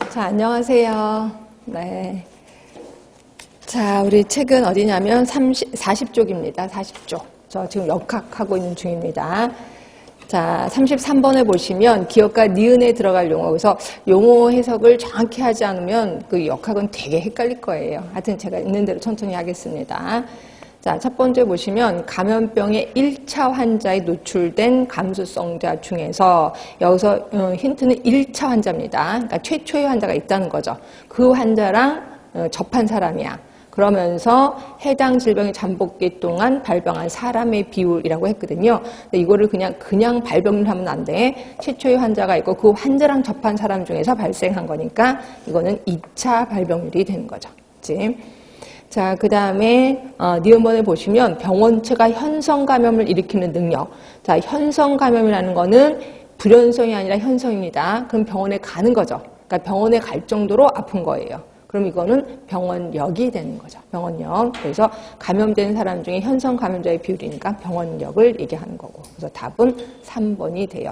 자, 안녕하세요. 네. 자, 우리 책은 어디냐면 40쪽입니다. 40쪽. 저 지금 역학하고 있는 중입니다. 자, 33번에 보시면 기억과 니은에 들어갈 용어. 그래서 용어 해석을 정확히 하지 않으면 그 역학은 되게 헷갈릴 거예요. 하여튼 제가 있는 대로 천천히 하겠습니다. 자, 첫 번째 보시면 감염병의 1차 환자에 노출된 감수성자 중에서 여기서 힌트는 1차 환자입니다. 그러니까 최초의 환자가 있다는 거죠. 그 환자랑 접한 사람이야. 그러면서 해당 질병이 잠복기 동안 발병한 사람의 비율이라고 했거든요. 근데 이거를 그냥 발병을 하면 안 돼. 최초의 환자가 있고 그 환자랑 접한 사람 중에서 발생한 거니까 이거는 2차 발병률이 되는 거죠. 그치? 자, 그 다음에 니은번에 보시면 병원체가 현성 감염을 일으키는 능력. 자, 현성 감염이라는 거는 불현성이 아니라 현성입니다. 그럼 병원에 가는 거죠. 그러니까 병원에 갈 정도로 아픈 거예요. 그럼 이거는 병원력이 되는 거죠. 병원력. 그래서 감염된 사람 중에 현성 감염자의 비율이니까 병원력을 얘기하는 거고. 그래서 답은 3번이 돼요.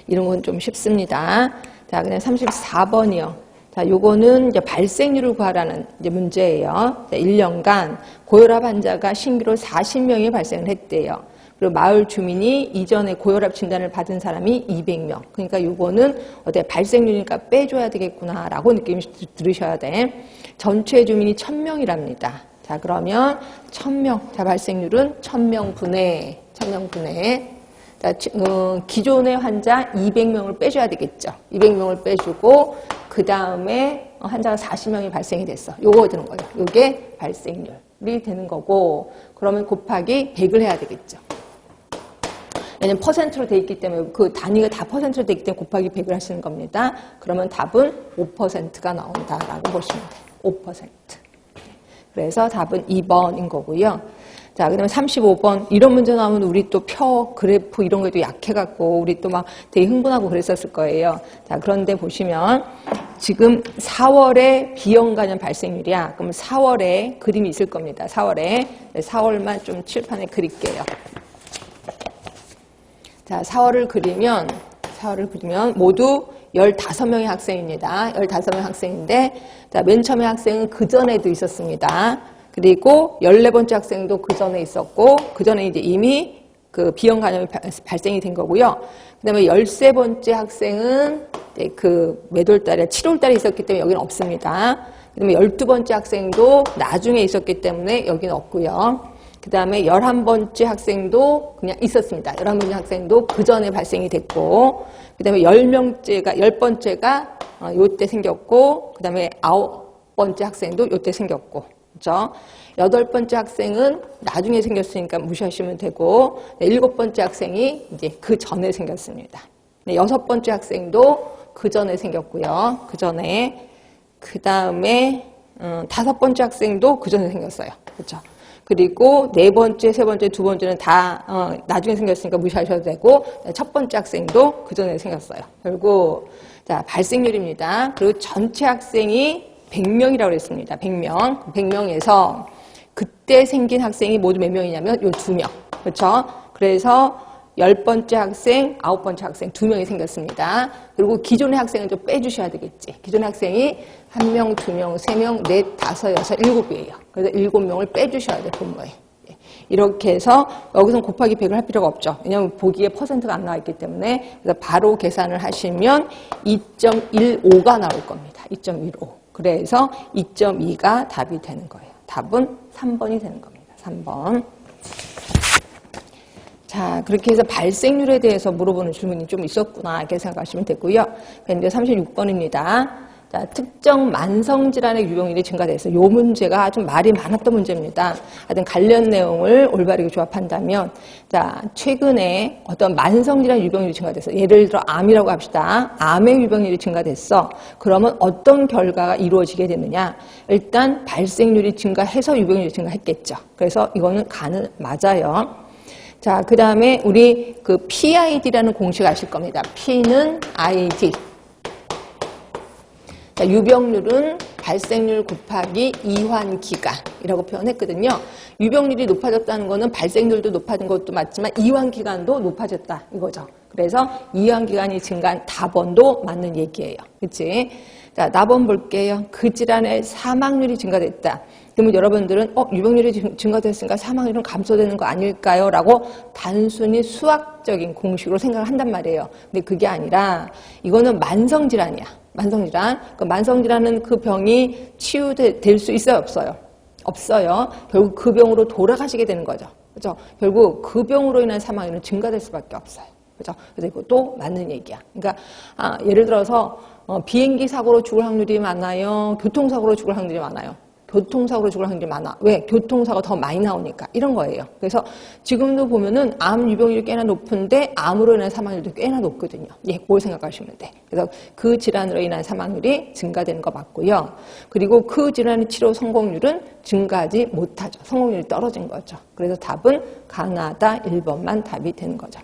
이런 건 좀 쉽습니다. 자, 그다음 34번이요. 자, 요거는 이제 발생률을 구하라는 이제 문제예요. 자, 1년간 고혈압 환자가 신규로 40명이 발생을 했대요. 그리고 마을 주민이 이전에 고혈압 진단을 받은 사람이 200명. 그러니까 요거는 발생률이니까 빼줘야 되겠구나라고 느낌이 들으셔야 돼. 전체 주민이 1000명이랍니다. 자, 그러면 1000명. 자, 발생률은 1000명분의. 자, 기존의 환자 200명을 빼줘야 되겠죠. 200명을 빼주고 그 다음에 환자가 40명이 발생이 됐어. 요거 되는 거예요. 요게 발생률이 되는 거고 그러면 곱하기 100을 해야 되겠죠. 왜냐면 퍼센트로 돼 있기 때문에 그 단위가 다 퍼센트로 돼 있기 때문에 곱하기 100을 하시는 겁니다. 그러면 답은 5%가 나온다라고 보시면 돼요. 5%. 그래서 답은 2번인 거고요. 자, 그 다음에 35번. 이런 문제 나오면 우리 또 표, 그래프 이런 거에도 약해갖고 우리 또 막 되게 흥분하고 그랬었을 거예요. 자, 그런데 보시면 지금 4월에 B형 간염 발생률이야. 그럼 4월에 그림이 있을 겁니다. 4월만 좀 칠판에 그릴게요. 자, 4월을 그리면 모두 15명의 학생입니다. 15명 학생인데, 자, 맨 처음에 학생은 그 전에도 있었습니다. 그리고 14번째 학생도 그 전에 있었고, 그 전에 이제 이미 그 B형 간염이 발생이 된 거고요. 그 다음에 13번째 학생은 그 몇 월 달에, 7월 달에 있었기 때문에 여기는 없습니다. 그 다음에 12번째 학생도 나중에 있었기 때문에 여기는 없고요. 그 다음에 11번째 학생도 그냥 있었습니다. 11번째 학생도 그 전에 발생이 됐고, 그 다음에 10번째가 요때 생겼고, 그 다음에 9번째 학생도 요때 생겼고, 그렇죠? 8번째 학생은 나중에 생겼으니까 무시하시면 되고, 7번째 학생이 이제 그 전에 생겼습니다. 6번째 학생도 그 전에 생겼고요. 그 전에. 그 다음에 5번째 학생도 그 전에 생겼어요. 그렇죠? 그리고 4번째, 3번째, 2번째는 다 나중에 생겼으니까 무시하셔도 되고 첫 번째 학생도 그 전에 생겼어요. 결국 자, 발생률입니다. 그리고 전체 학생이 100명이라고 그랬습니다. 100명. 100명에서 그때 생긴 학생이 모두 몇 명이냐면 요 2명. 그렇죠? 그래서 10번째 학생, 9번째 학생 2명이 생겼습니다. 그리고 기존의 학생은 좀 빼주셔야 되겠지. 기존의 학생이 1명, 2명, 3명, 4, 5, 6, 7이에요. 그래서 7명을 빼주셔야 돼, 분모에. 이렇게 해서 여기서 곱하기 100을 할 필요가 없죠. 왜냐하면 보기에 퍼센트가 안 나와 있기 때문에 그래서 바로 계산을 하시면 2.15가 나올 겁니다. 2.15. 그래서 2.2가 답이 되는 거예요. 답은 3번이 되는 겁니다. 3번. 자, 그렇게 해서 발생률에 대해서 물어보는 질문이 좀 있었구나 이렇게 생각하시면 되고요. 그런데 36번입니다. 자, 특정 만성질환의 유병률이 증가돼서 이 문제가 좀 말이 많았던 문제입니다. 하여튼 관련 내용을 올바르게 조합한다면, 자, 최근에 어떤 만성질환 유병률이 증가돼서 예를 들어 암이라고 합시다. 암의 유병률이 증가됐어. 그러면 어떤 결과가 이루어지게 되느냐? 일단 발생률이 증가해서 유병률이 증가했겠죠. 그래서 이거는 맞아요. 자, 그 다음에 우리 그 PID라는 공식 아실 겁니다. P는 ID. 자, 유병률은 발생률 곱하기 이환기간이라고 표현했거든요. 유병률이 높아졌다는 거는 발생률도 높아진 것도 맞지만 이환기간도 높아졌다 이거죠. 그래서 이완기간이 증가한 답원도 맞는 얘기예요. 그치? 자, 답원 볼게요. 그 질환의 사망률이 증가됐다. 그러면 여러분들은 유병률이 증가됐으니까 사망률은 감소되는 거 아닐까요? 라고 단순히 수학적인 공식으로 생각을 한단 말이에요. 근데 그게 아니라 이거는 만성질환이야. 만성질환. 그 만성질환은 그 병이 치유될 수 있어요? 없어요? 없어요. 결국 그 병으로 돌아가시게 되는 거죠. 그죠? 결국 그 병으로 인한 사망률은 증가될 수밖에 없어요. 그죠? 그래서 이것도 맞는 얘기야. 그러니까, 예를 들어서, 비행기 사고로 죽을 확률이 많아요? 교통사고로 죽을 확률이 많아요? 교통사고로 죽을 확률이 많아. 왜? 교통사고가 더 많이 나오니까. 이런 거예요. 그래서 지금도 보면은 암 유병률이 꽤나 높은데 암으로 인한 사망률도 꽤나 높거든요. 예, 그걸 생각하시면 돼. 그래서 그 질환으로 인한 사망률이 증가되는 거 맞고요. 그리고 그 질환의 치료 성공률은 증가하지 못하죠. 성공률이 떨어진 거죠. 그래서 답은 가나다 1번만 답이 되는 거죠.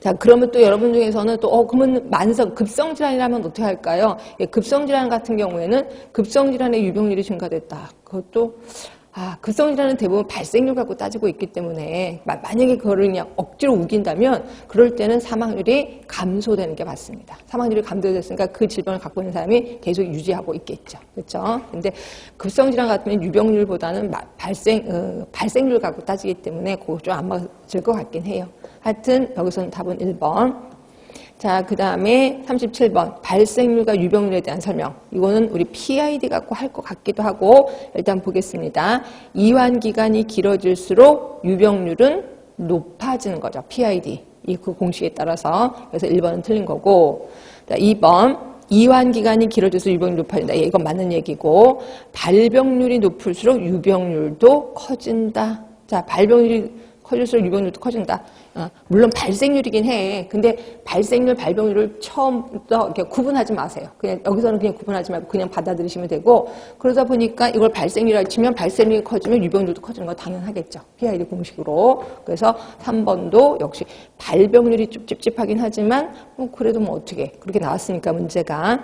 자, 그러면 또 여러분 중에서는 또, 그러면 급성질환이라면 어떻게 할까요? 예, 급성질환 같은 경우에는 급성질환의 유병률이 증가됐다. 그것도, 급성질환은 대부분 발생률 갖고 따지고 있기 때문에, 만약에 그거를 그냥 억지로 우긴다면, 그럴 때는 사망률이 감소되는 게 맞습니다. 사망률이 감소됐으니까 그 질병을 갖고 있는 사람이 계속 유지하고 있겠죠. 그렇죠? 근데 급성질환 같으면 유병률보다는 발생률 갖고 따지기 때문에 그거 좀 안 맞을 것 같긴 해요. 하여튼 여기서는 답은 1번. 자, 그 다음에 37번 발생률과 유병률에 대한 설명. 이거는 우리 PID 갖고 할 것 같기도 하고 일단 보겠습니다. 이완기간이 길어질수록 유병률은 높아지는 거죠. PID. 그 공식에 따라서. 그래서 1번은 틀린 거고. 자, 2번 이완기간이 길어질수록 유병률이 높아진다. 이건 맞는 얘기고 발병률이 높을수록 유병률도 커진다. 자, 발병률이 커질수록 유병률도 커진다. 물론 발생률이긴 해. 근데 발생률, 발병률을 처음부터 이렇게 구분하지 마세요. 그냥 여기서는 그냥 구분하지 말고 그냥 받아들이시면 되고 그러다 보니까 이걸 발생률이라고 치면 발생률이 커지면 유병률도 커지는 거 당연하겠죠. PID 공식으로. 그래서 3번도 역시 발병률이 좀 찝찝하긴 하지만 그래도 어떻게 그렇게 나왔으니까 문제가.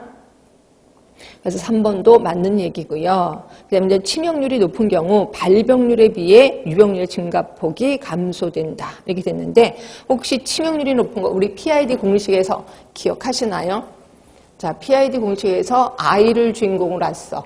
그래서 3번도 맞는 얘기고요. 그 다음에 이제 치명률이 높은 경우 발병률에 비해 유병률의 증가폭이 감소된다. 이렇게 됐는데 혹시 치명률이 높은 거 우리 PID 공식에서 기억하시나요? 자, PID 공식에서 I를 주인공으로 했어.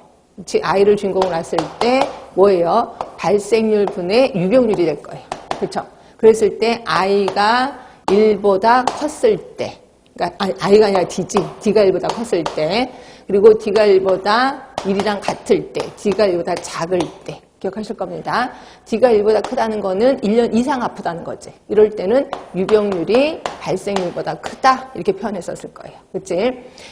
I를 주인공으로 했을 때 뭐예요? 발생률 분의 유병률이 될 거예요. 그렇죠? 그랬을 때 I가 1보다 컸을 때 그러니까 I가 아니라 D지. D가 1보다 컸을 때 그리고 D가 1보다 1이랑 같을 때, D가 1보다 작을 때 기억하실 겁니다. D가 1보다 크다는 거는 1년 이상 아프다는 거지. 이럴 때는 유병률이 발생률보다 크다 이렇게 표현했었을 거예요. 그치?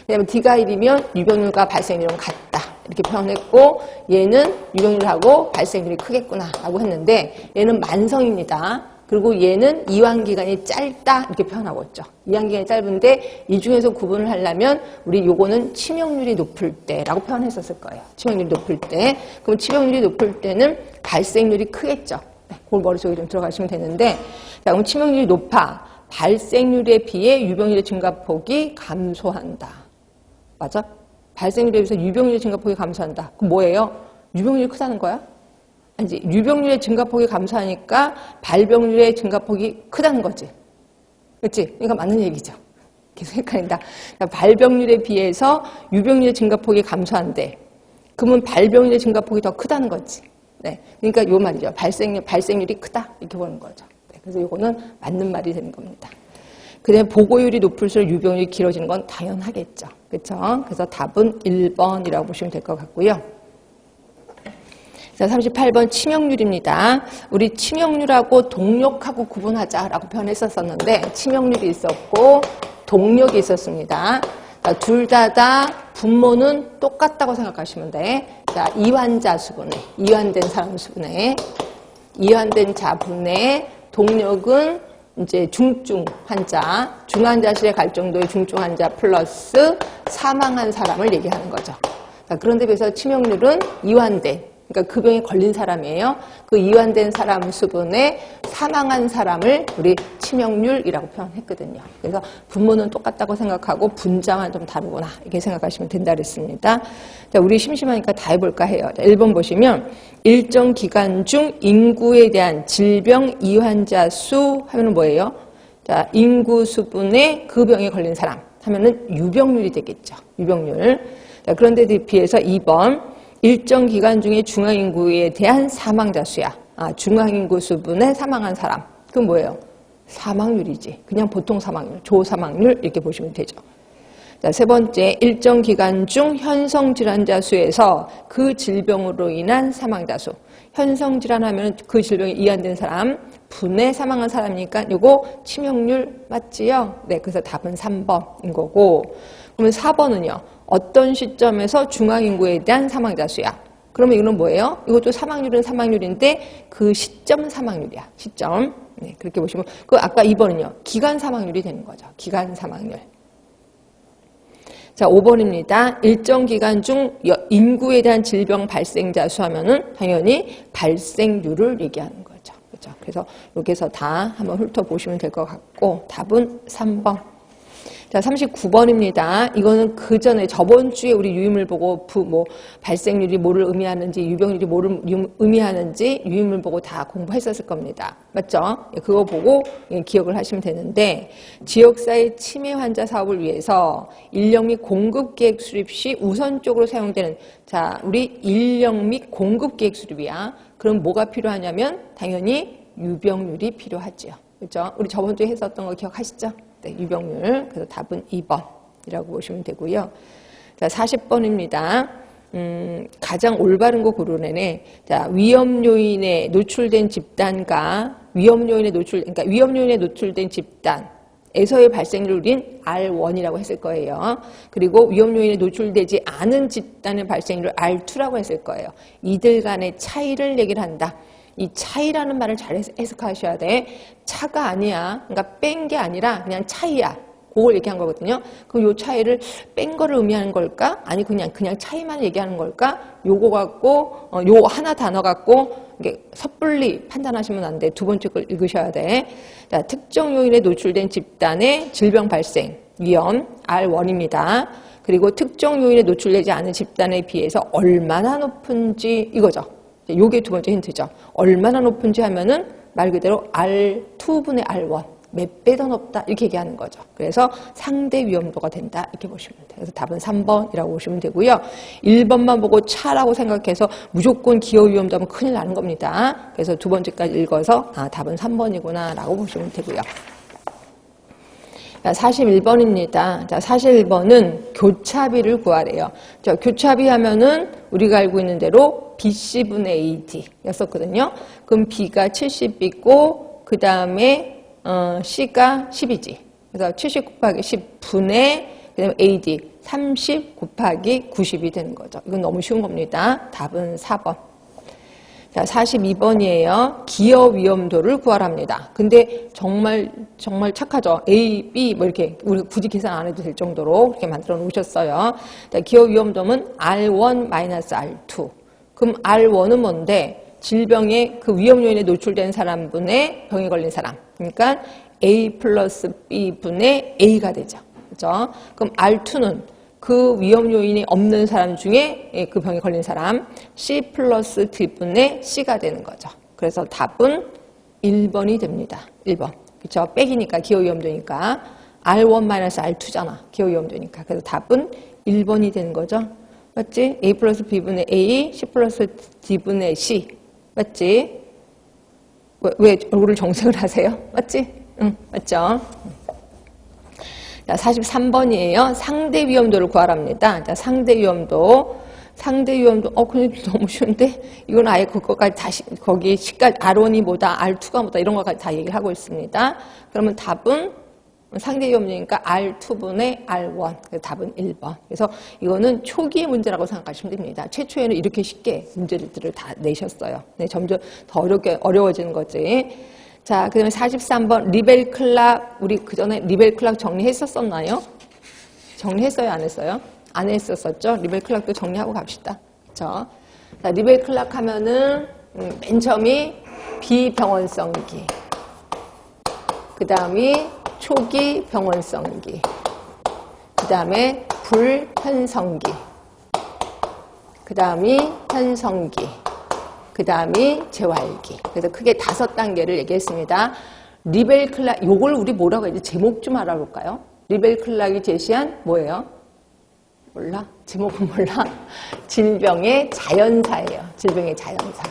왜냐면 D가 1이면 유병률과 발생률은 같다 이렇게 표현했고 얘는 유병률하고 발생률이 크겠구나 라고 했는데 얘는 만성입니다. 그리고 얘는 이완기간이 짧다 이렇게 표현하고 있죠. 이완기간이 짧은데 이 중에서 구분을 하려면 우리 요거는 치명률이 높을 때라고 표현했었을 거예요. 치명률이 높을 때. 그럼 치명률이 높을 때는 발생률이 크겠죠. 네, 그걸 머릿속에 좀 들어가시면 되는데 자, 그럼 치명률이 높아. 발생률에 비해 유병률의 증가폭이 감소한다. 맞아? 발생률에 비해서 유병률의 증가폭이 감소한다. 그럼 뭐예요? 유병률이 크다는 거야? 아니지. 유병률의 증가폭이 감소하니까 발병률의 증가폭이 크다는 거지. 그렇지? 그러니까 맞는 얘기죠. 계속 헷갈린다. 그러니까 발병률에 비해서 유병률의 증가폭이 감소한대. 그러면 발병률의 증가폭이 더 크다는 거지. 네. 그러니까 요 말이죠. 발생률이 크다. 이렇게 보는 거죠. 네. 그래서 이거는 맞는 말이 되는 겁니다. 그다음에 보고율이 높을수록 유병률이 길어지는 건 당연하겠죠. 그렇죠? 그래서 답은 1번이라고 보시면 될 것 같고요. 자, 38번 치명률입니다. 우리 치명률하고 동력하고 구분하자라고 표현했었는데 치명률이 있었고 동력이 있었습니다. 둘 다 분모는 똑같다고 생각하시면 돼. 자, 이환자 수분에 이환된 사람 수분에 이환된 자분의 동력은 이제 중증 환자, 중환자실에 갈 정도의 중증 환자 플러스 사망한 사람을 얘기하는 거죠. 자, 그런데 비해서 치명률은 이환된 그러니까 그 병에 걸린 사람이에요. 그 이완된 사람 수분에 사망한 사람을 우리 치명률이라고 표현했거든요. 그래서 분모는 똑같다고 생각하고 분자만 좀 다르구나 이렇게 생각하시면 된다 그랬습니다. 자, 우리 심심하니까 다 해볼까 해요. 자, 1번 보시면 일정 기간 중 인구에 대한 질병 이환자 수 하면은 뭐예요? 자, 인구 수분에 그 병에 걸린 사람 하면은 유병률이 되겠죠. 유병률. 자, 그런데 비해서 2번 일정 기간 중에 중앙인구에 대한 사망자 수야. 중앙인구 수분에 사망한 사람. 그건 뭐예요? 사망률이지. 그냥 보통 사망률, 조사망률 이렇게 보시면 되죠. 자, 세 번째, 일정 기간 중 현성 질환자 수에서 그 질병으로 인한 사망자 수. 현성 질환하면 그 질병이 이완된 사람, 분에 사망한 사람이니까 요거 치명률 맞지요? 네, 그래서 답은 3번인 거고. 그러면 4번은요. 어떤 시점에서 중앙인구에 대한 사망자 수야. 그러면 이거는 뭐예요? 이것도 사망률은 사망률인데 그 시점 사망률이야. 시점. 네, 그렇게 보시면 그 아까 2번은요. 기간 사망률이 되는 거죠. 기간 사망률. 자, 5번입니다. 일정 기간 중 인구에 대한 질병 발생자 수하면은 당연히 발생률을 얘기하는 거죠. 그렇죠? 그래서 여기서 다 한번 훑어보시면 될 것 같고 답은 3번. 자, 39번입니다. 이거는 그 전에 저번 주에 우리 유인물 보고 발생률이 뭐를 의미하는지 유병률이 뭐를 의미하는지 유인물 보고 다 공부했었을 겁니다. 맞죠? 그거 보고 기억을 하시면 되는데 지역사회 치매 환자 사업을 위해서 인력 및 공급 계획 수립 시 우선적으로 사용되는 자, 우리 인력 및 공급 계획 수립이야. 그럼 뭐가 필요하냐면 당연히 유병률이 필요하죠. 그렇죠? 우리 저번 주에 했었던 거 기억하시죠? 네, 유병률. 그래서 답은 2번이라고 보시면 되고요. 자, 40번입니다. 가장 올바른 거 고르네네. 자, 위험 요인에 노출된 집단과 그러니까 위험 요인에 노출된 집단에서의 발생률인 R1이라고 했을 거예요. 그리고 위험 요인에 노출되지 않은 집단의 발생률을 R2라고 했을 거예요. 이들 간의 차이를 얘기를 한다. 이 차이라는 말을 잘 해석하셔야 돼. 차가 아니야. 그러니까 뺀 게 아니라 그냥 차이야. 그걸 얘기한 거거든요. 그럼 요 차이를 뺀 거를 의미하는 걸까? 아니 그냥 차이만 얘기하는 걸까? 요거 갖고 요 하나 단어 갖고 이게 섣불리 판단하시면 안 돼. 두 번째 걸 읽으셔야 돼. 자, 특정 요인에 노출된 집단의 질병 발생 위험 R1입니다. 그리고 특정 요인에 노출되지 않은 집단에 비해서 얼마나 높은지 이거죠. 요게 두 번째 힌트죠. 얼마나 높은지 하면은 말 그대로 R2분의 R1 몇 배 더 높다 이렇게 얘기하는 거죠. 그래서 상대 위험도가 된다 이렇게 보시면 돼요. 그래서 답은 3번이라고 보시면 되고요. 1번만 보고 차라고 생각해서 무조건 기여 위험도 하면 큰일 나는 겁니다. 그래서 두 번째까지 읽어서 답은 3번이구나 라고 보시면 되고요. 자, 41번입니다. 자, 41번은 교차비를 구하래요. 자, 교차비 하면은 우리가 알고 있는 대로 BC분의 AD 였었거든요. 그럼 B가 70이고, 그 다음에, C가 10이지. 그래서 70 곱하기 10분의, 그 다음에 AD 30 곱하기 90이 되는 거죠. 이건 너무 쉬운 겁니다. 답은 4번. 자, 42번이에요. 기여 위험도를 구하랍니다. 근데 정말 착하죠. A, B 뭐 이렇게 우리 굳이 계산 안 해도 될 정도로 이렇게 만들어 놓으셨어요. 자, 기여 위험도는 R1-R2. 그럼 R1은 뭔데? 질병의 그 위험 요인에 노출된 사람분의 병에 걸린 사람. 그러니까 A 플러스 B분의 A가 되죠. 그죠? 그럼 R2는 그 위험 요인이 없는 사람 중에 그 병에 걸린 사람 C 플러스 D분의 C가 되는 거죠. 그래서 답은 1번이 됩니다. 1번. 그렇죠? 빼기니까 기여 위험도니까 R1-R2잖아. 기여 위험도니까. 그래서 답은 1번이 되는 거죠. 맞지? A 플러스 B분의 A, C 플러스 D분의 C. 맞지? 왜 얼굴을 정색을 하세요? 맞지? 응, 맞죠? 자, 43번이에요. 상대 위험도를 구하랍니다. 자, 상대 위험도. 근데 너무 쉬운데? 이건 아예 그거까지 다시, 거기 C까지, R1이 뭐다, R2가 뭐다, 이런 거까지 다 얘기를 하고 있습니다. 그러면 답은 상대 위험도니까 R2분의 R1. 그래서 답은 1번. 그래서 이거는 초기의 문제라고 생각하시면 됩니다. 최초에는 이렇게 쉽게 문제들을 다 내셨어요. 네, 점점 더 어려워지는 거지. 자, 그 다음에 43번 리벨 클락. 우리 그 전에 리벨 클락 정리했었나요? 정리했어요? 안 했어요? 안 했었었죠? 리벨 클락도 정리하고 갑시다. 그렇죠? 자, 리벨 클락 하면은 맨 처음이 비병원성기. 그 다음이 초기 병원성기. 그 다음에 불현성기. 그 다음이 현성기. 그 다음이 재활기. 그래서 크게 5단계를 얘기했습니다. 리벨 클락, 요걸 우리 뭐라고 해야지? 제목 좀 알아볼까요? 리벨 클락이 제시한 뭐예요? 몰라? 제목은 몰라? 질병의 자연사예요. 질병의 자연사.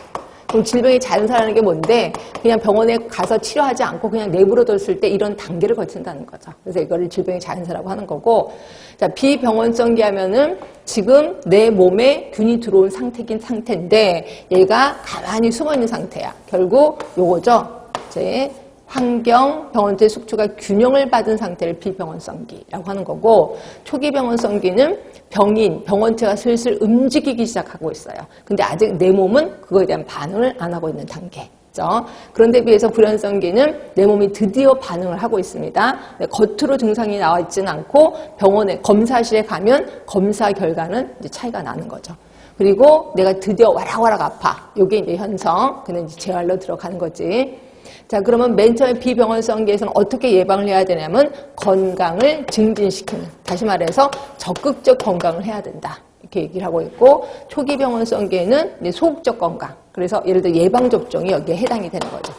그럼 질병의 자연사라는 게 뭔데? 그냥 병원에 가서 치료하지 않고 그냥 내버려뒀을 때 이런 단계를 거친다는 거죠. 그래서 이거를 질병의 자연사라고 하는 거고, 자, 비병원성기 하면은 지금 내 몸에 균이 들어온 상태인데 얘가 가만히 숨어있는 상태야. 결국 요거죠. 이제 환경, 병원체 숙주가 균형을 받은 상태를 비병원성기라고 하는 거고, 초기 병원성기는 병원체가 슬슬 움직이기 시작하고 있어요. 근데 아직 내 몸은 그거에 대한 반응을 안 하고 있는 단계죠. 그런데 비해서 불연성기는 내 몸이 드디어 반응을 하고 있습니다. 겉으로 증상이 나와 있지는 않고 병원에 검사실에 가면 검사 결과는 이제 차이가 나는 거죠. 그리고 내가 드디어 와락와락 아파. 이게 이제 현성, 그는 이제 재활로 들어가는 거지. 자, 그러면 맨 처음에 비병원성기에서는 어떻게 예방을 해야 되냐면 건강을 증진시키는, 다시 말해서 적극적 건강을 해야 된다. 이렇게 얘기를 하고 있고, 초기 병원성기에는 이제 소극적 건강. 그래서 예를 들어 예방접종이 여기에 해당이 되는 거죠.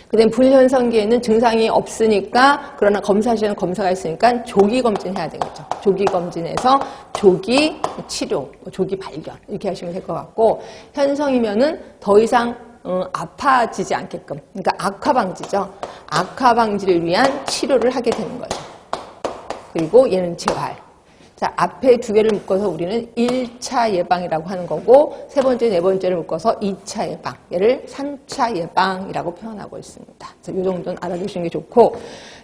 그다음 불현성기에는 증상이 없으니까, 그러나 검사실에는 검사가 있으니까 조기 검진해야 되겠죠. 조기 검진해서 조기 치료, 조기 발견 이렇게 하시면 될 것 같고, 현성이면은 더 이상 아파지지 않게끔, 그러니까 악화 방지죠. 악화 방지를 위한 치료를 하게 되는 거죠. 그리고 얘는 재활. 자, 앞에 두 개를 묶어서 우리는 1차 예방이라고 하는 거고, 세 번째, 네 번째를 묶어서 2차 예방, 얘를 3차 예방이라고 표현하고 있습니다. 자, 이 정도는 알아두시는 게 좋고,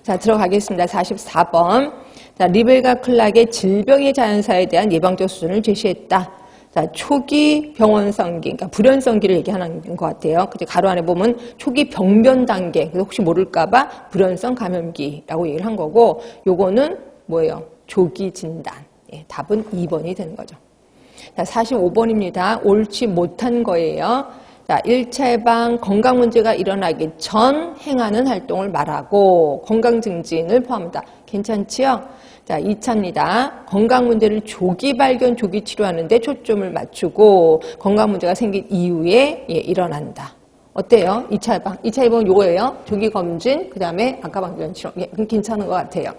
자, 들어가겠습니다. 44번. 자, 리벨과 클락의 질병의 자연사에 대한 예방적 수준을 제시했다. 자, 초기 병원성기, 그러니까 불연성기를 얘기하는 것 같아요. 그때 가로 안에 보면 초기 병변 단계, 그래서 혹시 모를까봐 불연성 감염기라고 얘기를 한 거고, 요거는 뭐예요? 조기 진단. 예, 답은 2번이 되는 거죠. 자, 45번입니다. 옳지 못한 거예요. 자, 1차 예방, 건강 문제가 일어나기 전 행하는 활동을 말하고 건강 증진을 포함한다. 괜찮지요? 자, 2차입니다. 건강 문제를 조기 발견, 조기 치료하는 데 초점을 맞추고 건강 문제가 생긴 이후에 일어난다. 어때요? 2차 예방. 2차 예방은 요거예요. 조기 검진, 그 다음에 악화 방지 치료. 예, 괜찮은 것 같아요.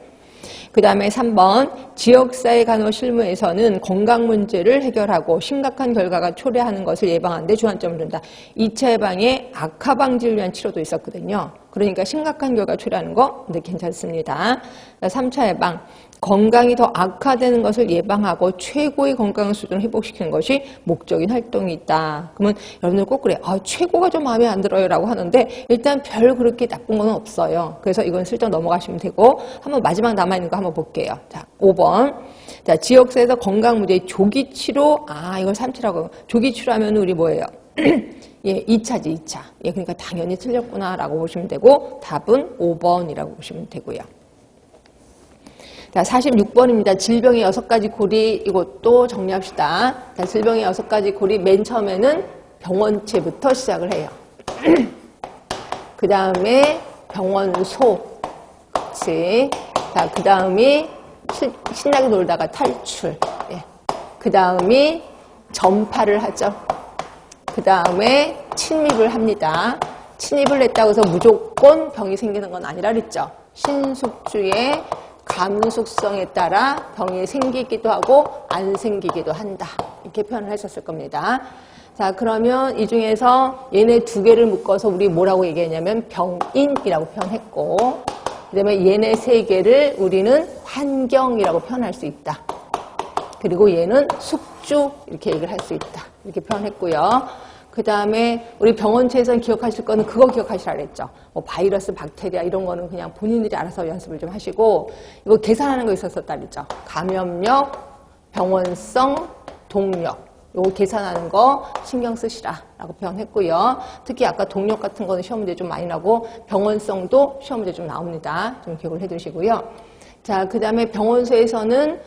그 다음에 3번, 지역사회 간호 실무에서는 건강 문제를 해결하고 심각한 결과가 초래하는 것을 예방하는 데 주안점을 둔다. 2차 예방에 악화 방지를 위한 치료도 있었거든요. 그러니까 심각한 결과 초래하는 거, 근데 괜찮습니다. 3차 예방, 건강이 더 악화되는 것을 예방하고 최고의 건강 수준을 회복시키는 것이 목적인 활동이 있다. 그러면 여러분들 꼭 그래. 최고가 좀 마음에 안 들어요 라고 하는데 일단 별 그렇게 나쁜 건 없어요. 그래서 이건 슬쩍 넘어가시면 되고 한번 마지막 남아있는 거 한번 볼게요. 자, 5번. 자, 지역사회에서 건강 문제 조기 치료. 이걸 3차라고. 조기 치료하면 우리 뭐예요? 예, 2차지, 2차. 예, 그러니까 당연히 틀렸구나 라고 보시면 되고 답은 5번이라고 보시면 되고요. 자, 46번입니다. 질병의 6가지 고리, 이것도 정리합시다. 자, 질병의 6가지 고리, 맨 처음에는 병원체부터 시작을 해요. 그 다음에 병원소. 그치. 자, 그 다음이 신나게 놀다가 탈출. 예. 그 다음이 전파를 하죠. 그 다음에 침입을 합니다. 침입을 했다고 해서 무조건 병이 생기는 건 아니라 그랬죠. 신숙주의 감속성에 따라 병이 생기기도 하고 안 생기기도 한다. 이렇게 표현을 하셨을 겁니다. 자, 그러면 이 중에서 얘네 두 개를 묶어서 우리 뭐라고 얘기했냐면 병인이라고 표현했고, 그 다음에 얘네 세 개를 우리는 환경이라고 표현할 수 있다. 그리고 얘는 숙주 이렇게 얘기를 할 수 있다. 이렇게 표현했고요. 그 다음에 우리 병원체에서는 기억하실 거는 그거 기억하시라 그랬죠. 뭐 바이러스, 박테리아 이런 거는 그냥 본인들이 알아서 연습을 좀 하시고, 이거 계산하는 거 있었었다 그랬죠. 감염력, 병원성, 동력. 요거 계산하는 거 신경 쓰시라 라고 표현했고요. 특히 아까 동력 같은 거는 시험 문제 좀 많이 나고 병원성도 시험 문제 좀 나옵니다. 좀 기억을 해두시고요. 자, 그 다음에 병원소에서는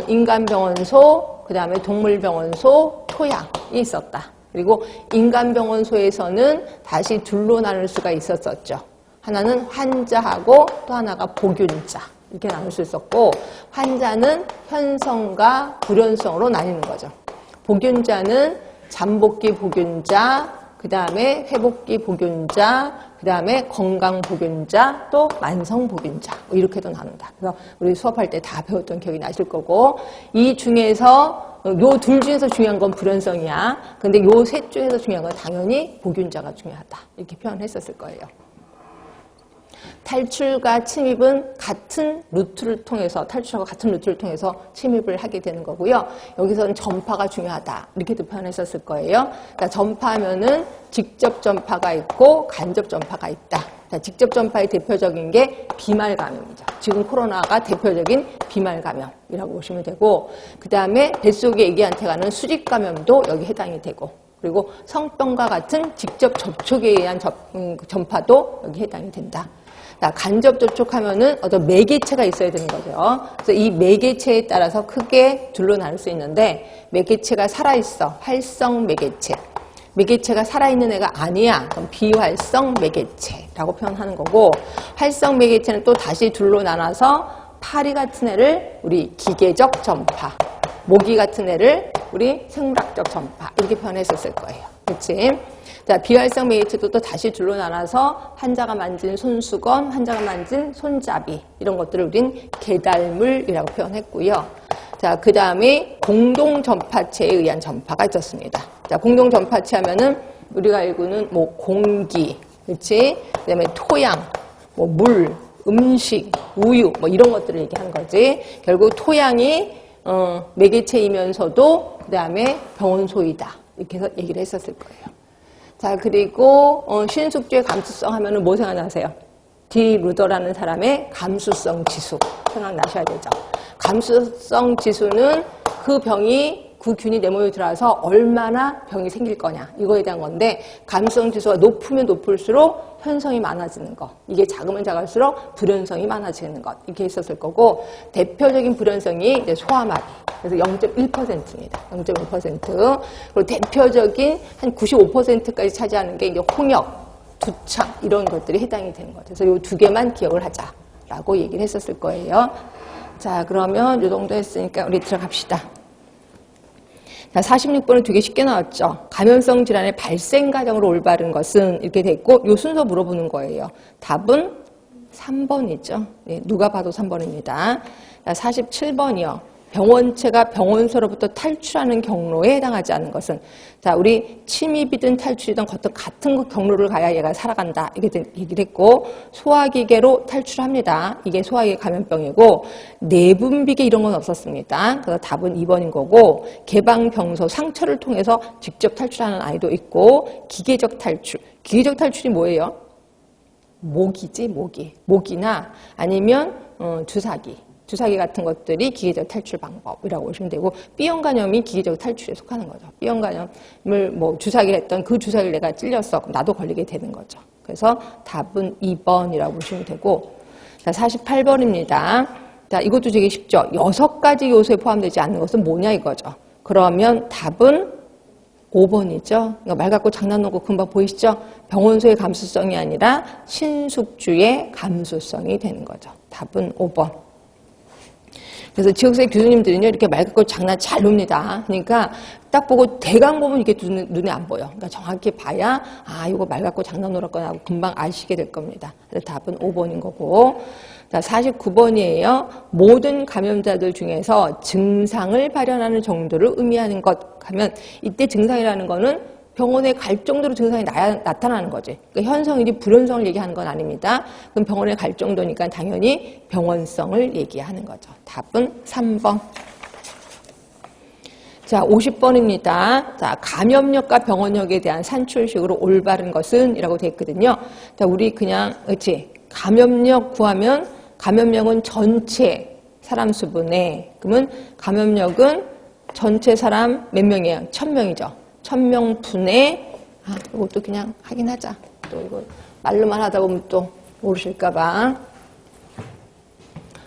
인간병원소, 그 다음에 동물병원소, 토양이 있었다. 그리고 인간병원소에서는 다시 둘로 나눌 수가 있었었죠. 하나는 환자하고 또 하나가 복균자 이렇게 나눌 수 있었고, 환자는 현성과 불현성으로 나뉘는 거죠. 복균자는 잠복기 복균자, 그 다음에 회복기 복균자, 그 다음에 건강 복균자, 또 만성 복균자 이렇게도 나눈다. 그래서 우리 수업할 때 다 배웠던 기억이 나실 거고 이 중에서 요 둘 중에서 중요한 건 불연성이야. 근데 요 셋 중에서 중요한 건 당연히 복균자가 중요하다. 이렇게 표현했었을 거예요. 탈출과 침입은 같은 루트를 통해서 탈출하고 같은 루트를 통해서 침입을 하게 되는 거고요. 여기서는 전파가 중요하다 이렇게도 표현했었을 거예요. 그러니까 전파하면은 직접 전파가 있고 간접 전파가 있다. 자, 직접 전파의 대표적인 게 비말 감염이죠. 지금 코로나가 대표적인 비말 감염이라고 보시면 되고, 그 다음에 뱃속에 애기한테 가는 수직 감염도 여기 해당이 되고, 그리고 성병과 같은 직접 접촉에 의한 전파도 여기 해당이 된다. 간접 접촉하면은 어떤 매개체가 있어야 되는 거죠. 그래서 이 매개체에 따라서 크게 둘로 나눌 수 있는데, 매개체가 살아있어. 활성 매개체. 매개체가 살아있는 애가 아니야. 그럼 비활성 매개체라고 표현하는 거고, 활성 매개체는 또 다시 둘로 나눠서 파리 같은 애를 우리 기계적 전파, 모기 같은 애를 우리 생물학적 전파 이렇게 표현했었을 거예요. 그렇지? 자, 비활성 매개체도 또 다시 둘로 나눠서 환자가 만진 손수건, 환자가 만진 손잡이 이런 것들을 우린 계달물이라고 표현했고요. 자, 그 다음에 공동 전파체에 의한 전파가 있었습니다. 자, 공동 전파체 하면은 우리가 알고는 뭐 공기, 그렇지? 그다음에 토양, 뭐 물, 음식, 우유 뭐 이런 것들을 얘기하는 거지. 결국 토양이 매개체이면서도 그 다음에 병원소이다 이렇게 해서 얘기를 했었을 거예요. 자, 그리고 신숙주의 감수성 하면은 뭐 생각나세요? 디 루더라는 사람의 감수성 지수 생각나셔야 되죠. 감수성 지수는 그 병이 그 균이 내 몸에 들어와서 얼마나 병이 생길 거냐 이거에 대한 건데, 감수성 지수가 높으면 높을수록 현성이 많아지는 것, 이게 작으면 작을수록 불연성이 많아지는 것 이렇게 있었을 거고, 대표적인 불연성이 이제 소아마비, 그래서 0.1%입니다. 0.1%. 그리고 대표적인 한 95%까지 차지하는 게 이제 홍역, 두창 이런 것들이 해당이 되는 거죠. 그래서 이 두 개만 기억을 하자라고 얘기를 했었을 거예요. 자, 그러면 이 정도 했으니까 우리 들어갑시다. 자, 46번은 되게 쉽게 나왔죠. 감염성 질환의 발생 과정으로 올바른 것은 이렇게 돼 있고, 이 순서 물어보는 거예요. 답은 3번이죠. 네, 누가 봐도 3번입니다. 자, 47번이요. 병원체가 병원소로부터 탈출하는 경로에 해당하지 않는 것은, 자, 우리 침입이든 탈출이든 같은 경로를 가야 얘가 살아간다 이렇게 얘기를 했고, 소화기계로 탈출합니다. 이게 소화기계 감염병이고, 내분비계 이런 건 없었습니다. 그래서 답은 2번인 거고, 개방병소 상처를 통해서 직접 탈출하는 아이도 있고, 기계적 탈출. 기계적 탈출이 뭐예요? 모기지, 모기. 모기나 아니면 주사기 같은 것들이 기계적 탈출 방법이라고 보시면 되고, B형 간염이 기계적 탈출에 속하는 거죠. B형 간염을 뭐 주사기를 했던 그 주사기를 내가 찔렸어. 그럼 나도 걸리게 되는 거죠. 그래서 답은 2번이라고 보시면 되고, 자, 48번입니다. 자, 이것도 되게 쉽죠. 6가지 요소에 포함되지 않는 것은 뭐냐 이거죠. 그러면 답은 5번이죠. 말 갖고 장난 놓고 금방 보이시죠? 병원소의 감수성이 아니라 신숙주의 감수성이 되는 거죠. 답은 5번. 그래서 지역사회 교수님들은요, 이렇게 말 갖고 장난 잘 놉니다. 그러니까 딱 보고 대강 보면 이게 눈에 안 보여. 그러니까 정확히 봐야, 아, 이거 말 갖고 장난 놀았구나 하고 금방 아시게 될 겁니다. 그래서 답은 5번인 거고. 자, 49번이에요. 모든 감염자들 중에서 증상을 발현하는 정도를 의미하는 것 하면, 이때 증상이라는 거는 병원에 갈 정도로 증상이 나타나는 거지. 그러니까 현성이지 불현성을 얘기하는 건 아닙니다. 그럼 병원에 갈 정도니까 당연히 병원성을 얘기하는 거죠. 답은 3번. 자, 50번입니다. 자, 감염력과 병원력에 대한 산출식으로 올바른 것은 이라고 되어 있거든요. 자, 우리 그냥, 그렇지. 감염력 구하면 감염력은 전체 사람 수분에, 그러면 감염력은 전체 사람 몇 명이에요? 1000명이죠. 1000명 분에, 이것도 그냥 확인하자. 또 이거 말로만 하다 보면 또 모르실까봐.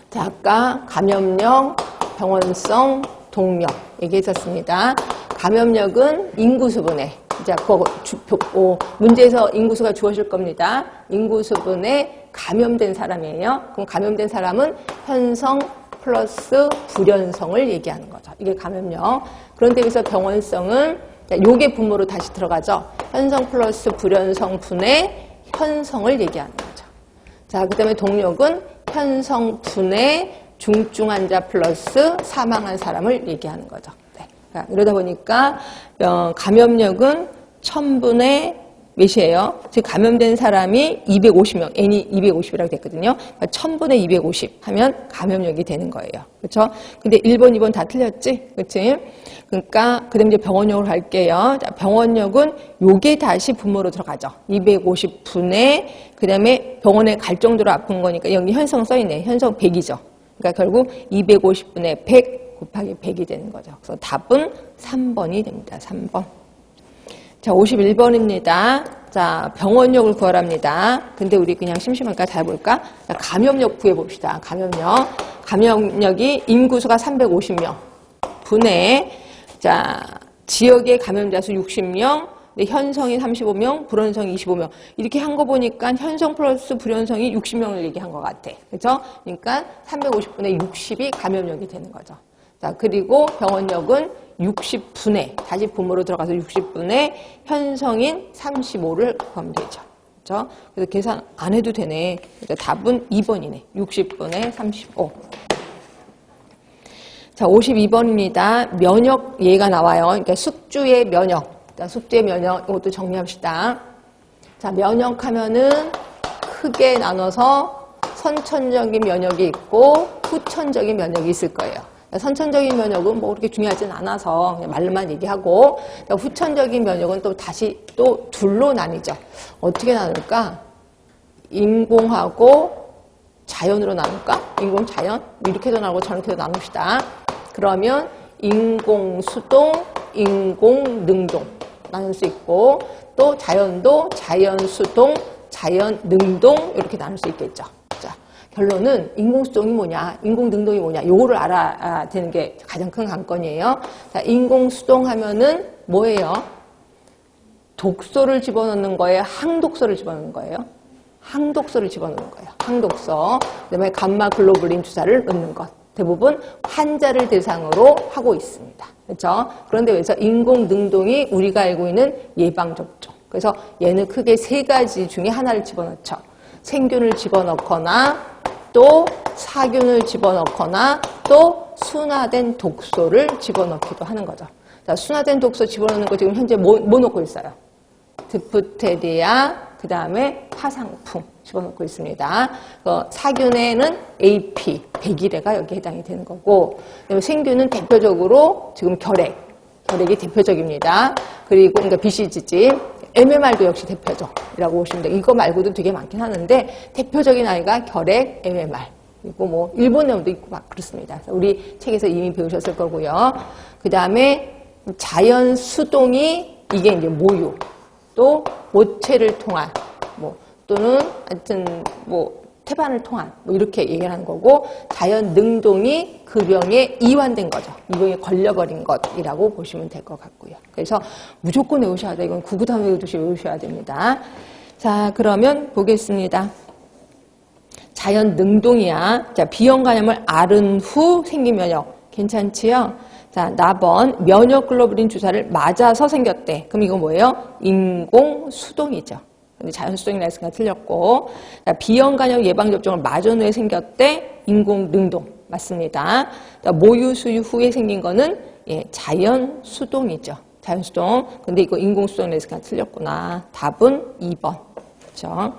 자, 아까 감염력, 병원성, 동력 얘기했었습니다. 감염력은 인구수분에, 이제 문제에서 인구수가 주어질 겁니다. 인구수분에 감염된 사람이에요. 그럼 감염된 사람은 현성 플러스 불현성을 얘기하는 거죠. 이게 감염력. 그런데 여기서 병원성은 자, 요게 분모로 다시 들어가죠. 현성 플러스 불현성 분의 현성을 얘기하는 거죠. 자, 그 다음에 동력은 현성 분의 중증 환자 플러스 사망한 사람을 얘기하는 거죠. 네. 자, 이러다 보니까 감염력은 1000분의 몇이에요? 즉 감염된 사람이 250명, N이 250이라고 됐거든요. 그러니까 1000분의 250 하면 감염력이 되는 거예요. 그렇죠? 근데 1번, 2번 다 틀렸지? 그렇지? 그러니까 그다음 이제 병원력으로 갈게요. 자, 병원력은 요게 다시 분모로 들어가죠. 250분의 그다음에 병원에 갈 정도로 아픈 거니까 여기 현성 써 있네. 현성 100이죠. 그러니까 결국 250분의 100 곱하기 100이 되는 거죠. 그래서 답은 3번이 됩니다. 3번. 자, 51번입니다. 자, 병원력을 구하랍니다. 근데 우리 그냥 심심하니까 잘 볼까? 자, 감염력 구해봅시다. 감염력. 감염력이 인구수가 350명. 분의, 자, 지역의 감염자 수 60명, 근데 현성이 35명, 불현성이 25명. 이렇게 한 거 보니까 현성 플러스 불현성이 60명을 얘기한 것 같아. 그죠? 그러니까 350분의 60이 감염력이 되는 거죠. 자, 그리고 병원력은 60분의, 다시 분모로 들어가서 60분의 현성인 35를 구하면 되죠. 그렇죠? 그래서 계산 안 해도 되네. 그러니까 답은 2번이네. 60분의 35. 자, 52번입니다. 면역 예가 나와요. 그러니까 숙주의 면역. 자, 숙주의 면역, 이것도 정리합시다. 자, 면역하면은 크게 나눠서 선천적인 면역이 있고 후천적인 면역이 있을 거예요. 선천적인 면역은 뭐 그렇게 중요하진 않아서 그냥 말로만 얘기하고, 후천적인 면역은 또 다시 또 둘로 나뉘죠. 어떻게 나눌까? 인공하고 자연으로 나눌까? 인공, 자연? 이렇게도 나누고 저렇게도 나눕시다. 그러면 인공수동, 인공능동 나눌 수 있고, 또 자연도 자연수동, 자연능동 이렇게 나눌 수 있겠죠. 자, 결론은 인공수동이 뭐냐, 인공능동이 뭐냐, 요거를 알아야 되는 게 가장 큰 관건이에요. 자, 인공수동 하면은 뭐예요? 독소를 집어넣는 거예요? 항독소를 집어넣는 거예요? 항독소를 집어넣는 거예요. 항독소. 그다음에 감마글로불린 주사를 넣는 것. 대부분 환자를 대상으로 하고 있습니다. 그렇죠? 그런데 그래서 인공능동이 우리가 알고 있는 예방접종. 그래서 얘는 크게 세 가지 중에 하나를 집어넣죠. 생균을 집어넣거나 또 사균을 집어넣거나 또 순화된 독소를 집어넣기도 하는 거죠. 자, 순화된 독소 집어넣는 거 지금 현재 뭐 넣고 있어요? 드프테리아, 그 다음에 화상풍 집어넣고 있습니다. 사균에는 AP, 101회가 여기 해당이 되는 거고, 그다음에 생균은 대표적으로 지금 결핵이 대표적입니다. 그리고 그러니까 BCG, MMR도 역시 대표적이라고 보시면 돼요. 이거 말고도 되게 많긴 하는데 대표적인 아이가 결핵, MMR. 그리고 뭐 일본 내용도 있고 막 그렇습니다. 우리 책에서 이미 배우셨을 거고요. 그 다음에 자연 수동이 이게 이제 모유, 또 모체를 통한 뭐 또는 하여튼 뭐 태반을 통한 뭐 이렇게 얘기를 하는 거고, 자연 능동이 그 병에 이완된 거죠. 이 병에 걸려버린 것이라고 보시면 될 것 같고요. 그래서 무조건 외우셔야 돼요. 이건 구구단 외우듯이 외우셔야 됩니다. 자, 그러면 보겠습니다. 자연 능동이야. 자, 비형 간염을 앓은 후 생긴 면역. 괜찮지요? 자, 나번 면역 글로불린 주사를 맞아서 생겼대. 그럼 이거 뭐예요? 인공 수동이죠. 근데 자연 수동이라 했으니까 틀렸고. 자, 비형 간염 예방 접종을 맞은 후에 생겼대. 인공 능동. 맞습니다. 자, 모유 수유 후에 생긴 거는 예, 자연 수동이죠. 자연 수동. 근데 이거 인공 수동이라 했으니까 틀렸구나. 답은 2번. 그렇죠?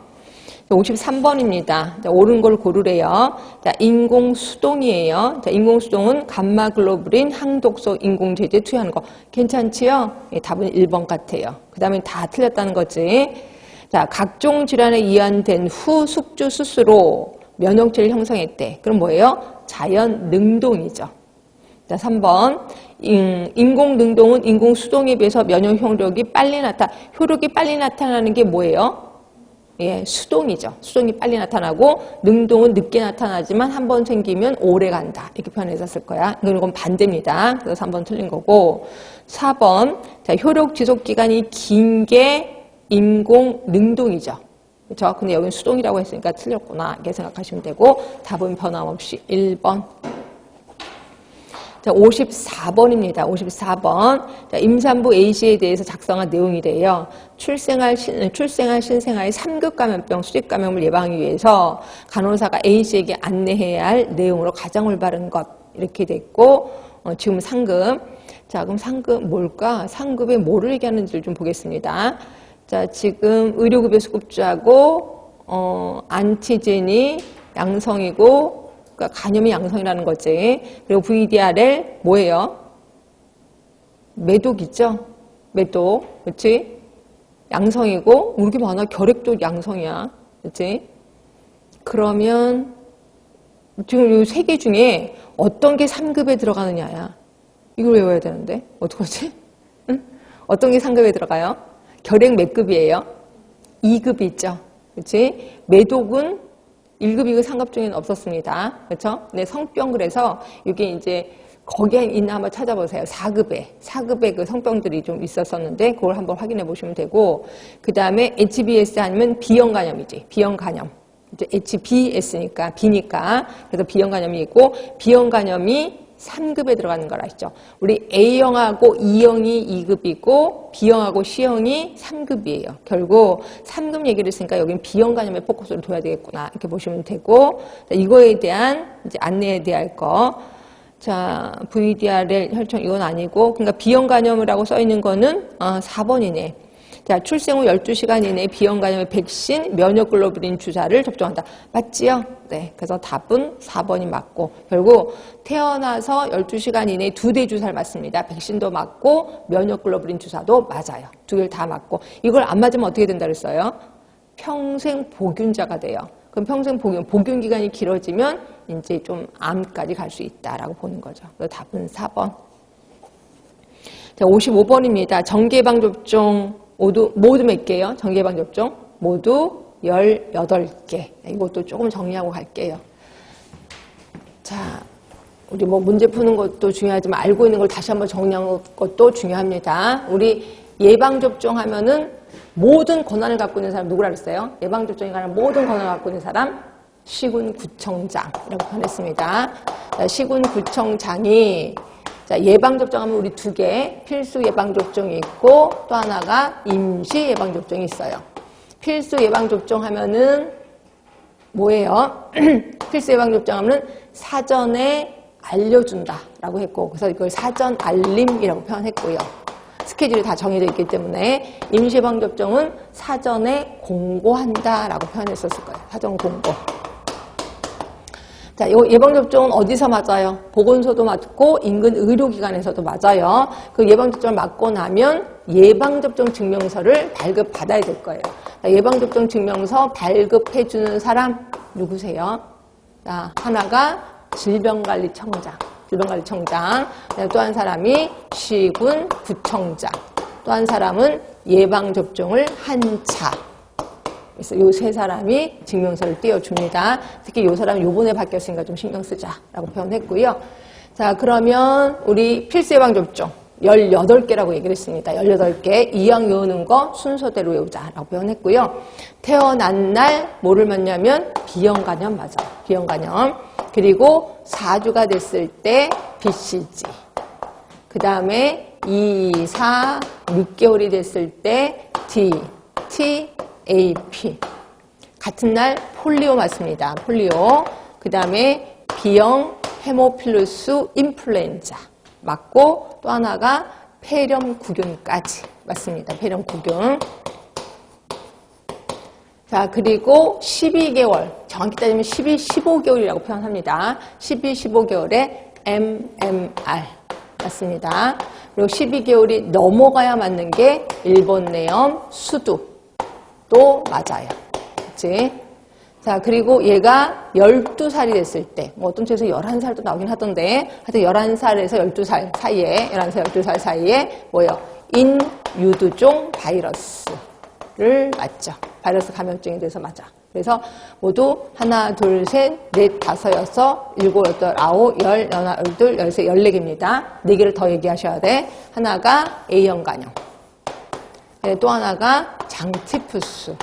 53번입니다. 자, 옳은 걸 고르래요. 자, 인공수동이에요. 자, 인공수동은 감마글로불린 항독소 인공제제 투여하는 거. 괜찮지요? 예, 답은 1번 같아요. 그 다음에 다 틀렸다는 거지. 자, 각종 질환에 이완된 후 숙주 스스로 면역체를 형성했대. 그럼 뭐예요? 자연 능동이죠. 자, 3번. 인공능동은 인공수동에 비해서 면역 효력이 빨리 효력이 빨리 나타나는 게 뭐예요? 예, 수동이죠. 수동이 빨리 나타나고 능동은 늦게 나타나지만 한 번 생기면 오래 간다. 이렇게 표현했었을 거야. 이건 반대입니다. 그래서 3번 틀린 거고. 4번. 자, 효력 지속 기간이 긴 게 인공 능동이죠. 그렇죠? 근데 여기는 수동이라고 했으니까 틀렸구나. 이렇게 생각하시면 되고, 답은 변함없이 1번. 자, 54번입니다. 54번. 자, 임산부 A씨에 대해서 작성한 내용이래요. 출생할 신생아의 3급 감염병 수직 감염을 예방하기 위해서 간호사가 A씨에게 안내해야 할 내용으로 가장 올바른 것 이렇게 됐고 지금 상급. 자, 그럼 상급 뭘까? 상급에 뭐를 얘기하는지를 좀 보겠습니다. 자, 지금 의료급여 수급자고 안티젠이 양성이고 그러니까 간염이 양성이라는 거지. 그리고 VDRL 뭐예요? 매독이죠? 매독. 그렇지? 양성이고 우리 많아. 결핵도 양성이야. 그렇지? 그러면 지금 이 세 개 중에 어떤 게 3급에 들어가느냐야. 이걸 외워야 되는데 어떡하지? 응? 어떤 게 3급에 들어가요? 결핵 몇 급이에요? 2급이 있죠. 그렇지? 매독은 1급, 2급, 3급 중에는 없었습니다. 그렇죠? 네, 성병 그래서 이게 이제 거기에 있나 한번 찾아보세요. 4급에 그 성병들이 좀 있었었는데 그걸 한번 확인해 보시면 되고 그 다음에 HBS 아니면 B형 간염이지. B형 간염. 이제 HBS니까 B니까 그래서 B형 간염이 있고 B형 간염이 3급에 들어가는 걸 아시죠? 우리 A형하고 E형이 2급이고 B형하고 C형이 3급이에요. 결국 3급 얘기를 했으니까 여기는 B형 간염에 포커스를 둬야 되겠구나 이렇게 보시면 되고 이거에 대한 이제 안내해야 될 거. 자, VDRL 혈청 이건 아니고 그러니까 B형 간염이라고 써 있는 거는 4번이네. 자, 출생 후 12시간 이내에 B형 간염의 백신, 면역글로불린 주사를 접종한다. 맞지요? 네. 그래서 답은 4번이 맞고 결국 태어나서 12시간 이내에 2대 주사를 맞습니다. 백신도 맞고 면역글로불린 주사도 맞아요. 2개를 다 맞고 이걸 안 맞으면 어떻게 된다 그랬어요? 평생 복균자가 돼요. 그럼 평생 복균 기간이 길어지면 이제 좀 암까지 갈 수 있다라고 보는 거죠. 그래서 답은 4번. 자, 55번입니다. 정기예방접종 모두 몇 개요? 정기예방접종 모두 18개. 이것도 조금 정리하고 갈게요. 자, 우리 뭐 문제 푸는 것도 중요하지만 알고 있는 걸 다시 한번 정리하는 것도 중요합니다. 우리 예방접종 하면은 모든 권한을 갖고 있는 사람 누구라 그랬어요? 예방접종에 관한 모든 권한을 갖고 있는 사람 시군구청장이라고 표현했습니다. 자, 시군구청장이 자, 예방접종하면 우리 2개, 필수 예방접종이 있고 또 하나가 임시 예방접종이 있어요. 필수 예방접종 뭐예요? 필수 예방접종하면 사전에 알려준다라고 했고 그래서 이걸 사전 알림이라고 표현했고요. 스케줄이 다 정해져 있기 때문에 임시 예방접종은 사전에 공고한다라고 표현했었을 거예요. 사전 공고. 자, 이 예방접종은 어디서 맞아요? 보건소도 맞고 인근 의료기관에서도 맞아요. 그 예방접종을 맞고 나면 예방접종 증명서를 발급받아야 될 거예요. 자, 예방접종 증명서 발급해주는 사람 누구세요? 자, 하나가 질병관리청장. 또 한 사람이 시군구청장. 또 한 사람은 예방접종을 한 차. 그래서 요 세 사람이 증명서를 띄워줍니다. 특히 요 사람은 요번에 바뀌었으니까 좀 신경 쓰자라고 표현했고요. 자, 그러면 우리 필수 예방접종 18개라고 얘기를 했습니다. 18개. 이왕 외우는 거 순서대로 외우자라고 표현했고요. 태어난 날 뭐를 맞냐면 B형 간염 맞아. B형 간염. 그리고 4주가 됐을 때 BCG. 그 다음에 2, 4, 6개월이 됐을 때 TAP. 같은 날 폴리오 맞습니다. 폴리오. 그 다음에 B형 헤모필루스 인플루엔자 맞고 또 하나가 폐렴구균까지 맞습니다. 폐렴구균. 자, 그리고 12개월, 정확히 따지면 15개월이라고 표현합니다. 15개월에 MMR 맞습니다. 그리고 12개월이 넘어가야 맞는 게 일본 내염, 수두도 맞아요. 그치? 자, 그리고 얘가 12살이 됐을 때, 뭐 어떤 책에서 11살도 나오긴 하던데, 하여튼 11살에서 12살 사이에, 11살, 12살 사이에, 뭐예요? 인유두종 바이러스를 맞죠. 바이러스 감염증에 대해서 맞아. 그래서 모두 하나, 둘, 셋, 넷, 다섯, 여섯, 일곱, 여덟, 아홉, 열, 열하나, 열둘, 열셋, 14개입니다. 4개를 더 얘기하셔야 돼. 하나가 A형 간염. 또 하나가 장티푸스.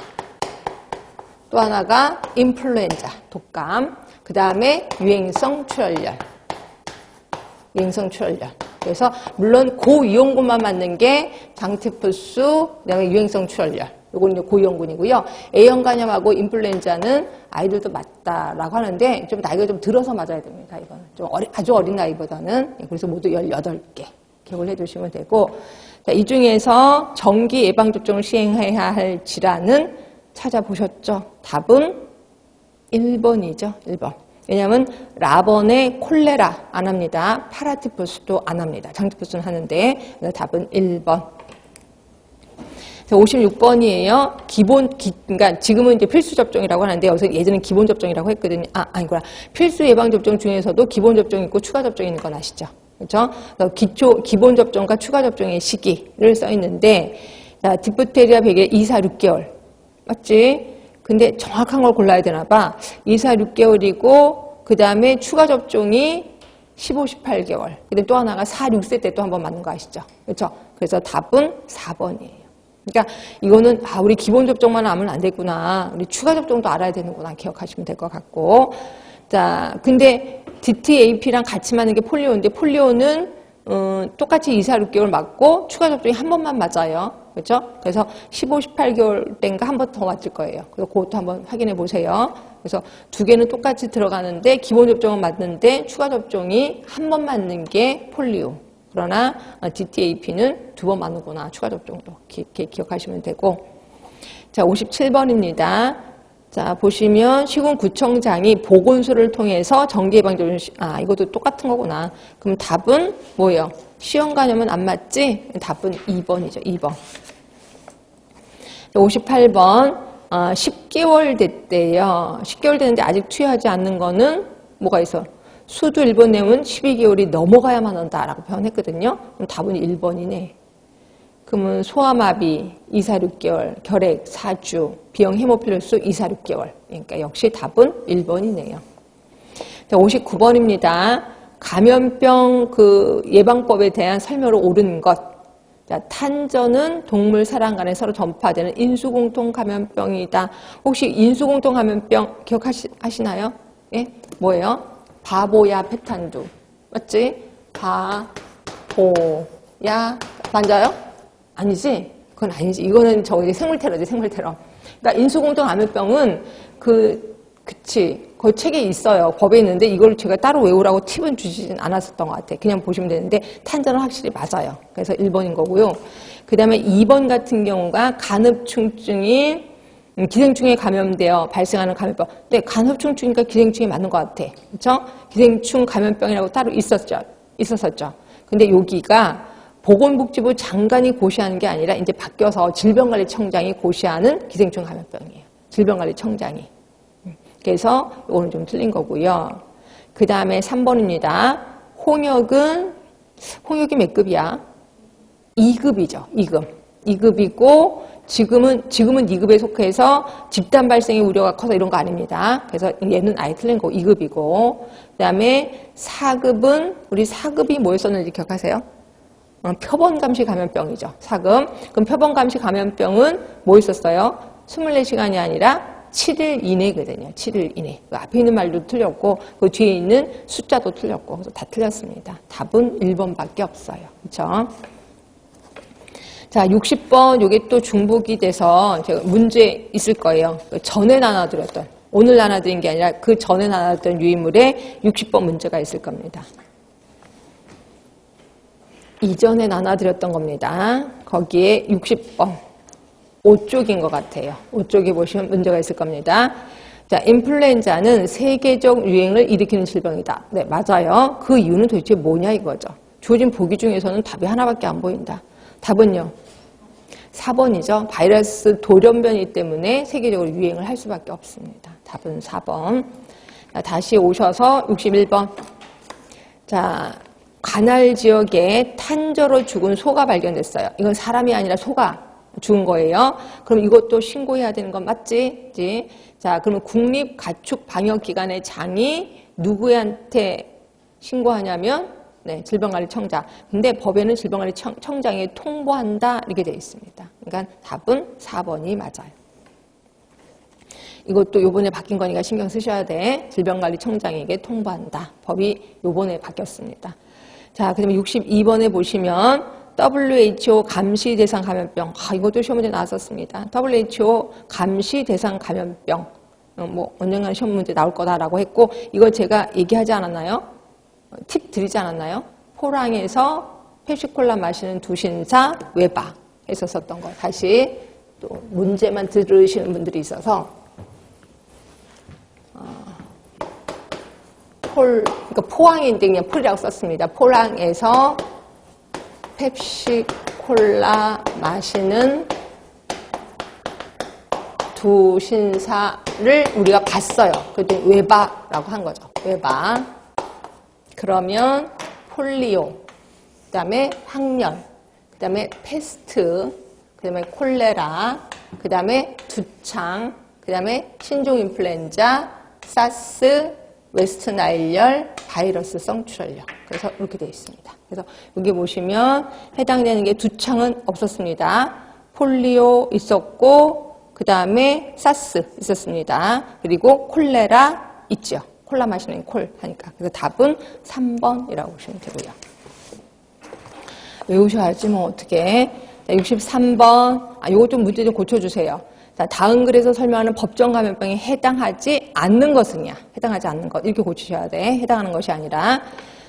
또 하나가 인플루엔자, 독감. 그 다음에 유행성 출혈열. 유행성 출혈열. 그래서 물론 고위험군만 맞는 게 장티푸스, 그다음에 유행성 출혈열. 요건 이제 고위험군이고요. A형 간염하고 인플루엔자는 아이들도 맞다라고 하는데 좀 나이가 좀 들어서 맞아야 됩니다. 이거는 좀 아주 어린 나이보다는. 그래서 모두 18개 기억을 해두시면 되고, 자, 이 중에서 정기 예방접종을 시행해야 할 질환은 찾아보셨죠? 답은 1번이죠. 1번. 왜냐하면 라번의 콜레라 안 합니다. 파라티푸스도 안 합니다. 장티푸스는 하는데 답은 1번. 56번이에요. 그러니까 지금은 이제 필수 접종이라고 하는데 여기서 예전엔 기본 접종이라고 했거든요. 아니구나. 필수 예방 접종 중에서도 기본 접종이 있고 추가 접종이 있는 건 아시죠? 그렇죠? 기본 접종과 추가 접종의 시기를 써 있는데, 자, 디프테리아 베개 2사 6개월. 맞지? 근데 정확한 걸 골라야 되나 봐. 2사 6개월이고 그다음에 추가 접종이 15, 18개월. 근데 또 하나가 4, 6세 때 또 한 번 맞는 거 아시죠? 그렇죠? 그래서 답은 4번이에요. 그러니까 이거는 우리 기본 접종만 하면 안 되구나. 우리 추가 접종도 알아야 되는구나. 기억하시면 될 것 같고. 자, 근데 DTAP랑 같이 맞는 게 폴리오인데 폴리오는 똑같이 2사 6개월 맞고 추가 접종이 한 번만 맞아요. 그렇죠? 그래서 15, 18개월 때인가 한 번 더 맞을 거예요. 그래서 그것도 한번 확인해 보세요. 그래서 두 개는 똑같이 들어가는데 기본 접종은 맞는데 추가 접종이 한 번 맞는 게 폴리오. 그러나 DTAP는 두 번 맞는구나. 추가 접종도 기억하시면 되고. 자, 57번입니다. 자, 보시면 시군구청장이 보건소를 통해서 정기예방접종, 이것도 똑같은 거구나. 그럼 답은 뭐예요? 시형 간염은 안 맞지? 답은 2번이죠. 2번. 58번. 10개월 됐대요. 10개월 됐는데 아직 투여하지 않는 거는 뭐가 있어? 수두 1번 내용은 12개월이 넘어가야만 한다라고 표현했거든요. 그럼 답은 1번이네. 그러면 소아마비 2사 6개월, 결핵 4주, 비형 헤모필루스 2사 6개월. 그러니까 역시 답은 1번이네요. 자, 59번입니다. 감염병 예방법에 대한 설명으로 옳은 것. 자, 탄저는 동물 사람 간에 서로 전파되는 인수공통 감염병이다. 혹시 인수공통 감염병 기억하시나요? 예? 뭐예요? 바보야 페탄두. 맞지? 바보야. 맞아요? 아니지? 그건 아니지. 이거는 저기 생물테러지, 생물테러. 그러니까 인수공통 감염병은 그치. 그 책에 있어요. 법에 있는데 이걸 제가 따로 외우라고 팁은 주시진 않았었던 것 같아요. 그냥 보시면 되는데 탄저는 확실히 맞아요. 그래서 1번인 거고요. 그 다음에 2번 같은 경우가 간흡충증이 기생충에 감염되어 발생하는 감염병. 근데 간흡충증이니까 기생충이 맞는 것 같아. 그렇죠? 기생충 감염병이라고 따로 있었었죠. 근데 여기가 보건복지부 장관이 고시하는 게 아니라 이제 바뀌어서 질병관리청장이 고시하는 기생충 감염병이에요. 질병관리청장이. 그래서 이거는 좀 틀린 거고요. 그 다음에 3번입니다. 홍역이 몇 급이야? 2급이죠. 2급. 2급이고 지금은 2급에 속해서 집단 발생의 우려가 커서 이런 거 아닙니다. 그래서 얘는 아예 틀린 거 2급이고 그 다음에 4급은 우리 4급이 뭐였었는지 기억하세요? 표본감시 감염병이죠. 4급. 그럼 표본감시 감염병은 뭐 있었어요? 24시간이 아니라 7일 이내거든요. 7일 이내. 그 앞에 있는 말도 틀렸고 그 뒤에 있는 숫자도 틀렸고 그래서 다 틀렸습니다. 답은 1번밖에 없어요. 그렇죠? 자, 60번 요게 또 중복이 돼서 제가 문제 있을 거예요. 전에 나눠드렸던 오늘 나눠드린 게 아니라 그 전에 나눠드렸던 유인물에 60번 문제가 있을 겁니다. 이전에 나눠드렸던 겁니다. 거기에 60번 5쪽인 것 같아요. 5쪽에 보시면 문제가 있을 겁니다. 자, 인플루엔자는 세계적 유행을 일으키는 질병이다. 네, 맞아요. 그 이유는 도대체 뭐냐 이거죠. 주어진 보기 중에서는 답이 하나밖에 안 보인다. 답은요. 4번이죠. 바이러스 돌연변이 때문에 세계적으로 유행을 할 수밖에 없습니다. 답은 4번. 자, 다시 오셔서 61번. 자, 관할 지역에 탄저로 죽은 소가 발견됐어요. 이건 사람이 아니라 소가 죽은 거예요. 그럼 이것도 신고해야 되는 건 맞지? 자, 그러면 국립가축방역기관의 장이 누구한테 신고하냐면 네, 질병관리청장. 근데 법에는 질병관리청장에 통보한다 이렇게 되어 있습니다. 그러니까 답은 4번이 맞아요. 이것도 요번에 바뀐 거니까 신경 쓰셔야 돼. 질병관리청장에게 통보한다. 법이 요번에 바뀌었습니다. 자, 그다음에 62번에 보시면 WHO 감시 대상 감염병. 이것도 시험 문제 나왔었습니다. WHO 감시 대상 감염병. 뭐 언젠가 시험 문제 나올 거다라고 했고, 이거 제가 얘기하지 않았나요? 팁 드리지 않았나요? 포항에서 펩시콜라 마시는 두 신사 외박 했었던 거. 다시 또 문제만 들으시는 분들이 있어서 그러니까 포항인데 그냥 폴이라고 썼습니다. 포항에서 펩시콜라 마시는 두 신사를 우리가 봤어요. 그때 외박라고 한 거죠. 외박. 그러면 폴리오, 그 다음에 항열, 그 다음에 패스트, 그 다음에 콜레라, 그 다음에 두창, 그 다음에 신종 인플루엔자, 사스, 웨스트나일열, 바이러스성 출혈력. 그래서 이렇게 되어 있습니다. 그래서 여기 보시면 해당되는 게 두창은 없었습니다. 폴리오 있었고, 그 다음에 사스 있었습니다. 그리고 콜레라 있죠. 콜라 마시는 콜 하니까. 그래서 답은 3번이라고 보시면 되고요. 외우셔야지 뭐 어떻게. 63번. 요거 좀 문제 좀 고쳐주세요. 자, 다음 글에서 설명하는 법정 감염병에 해당하지 않는 것은요. 해당하지 않는 것. 이렇게 고치셔야 돼. 해당하는 것이 아니라.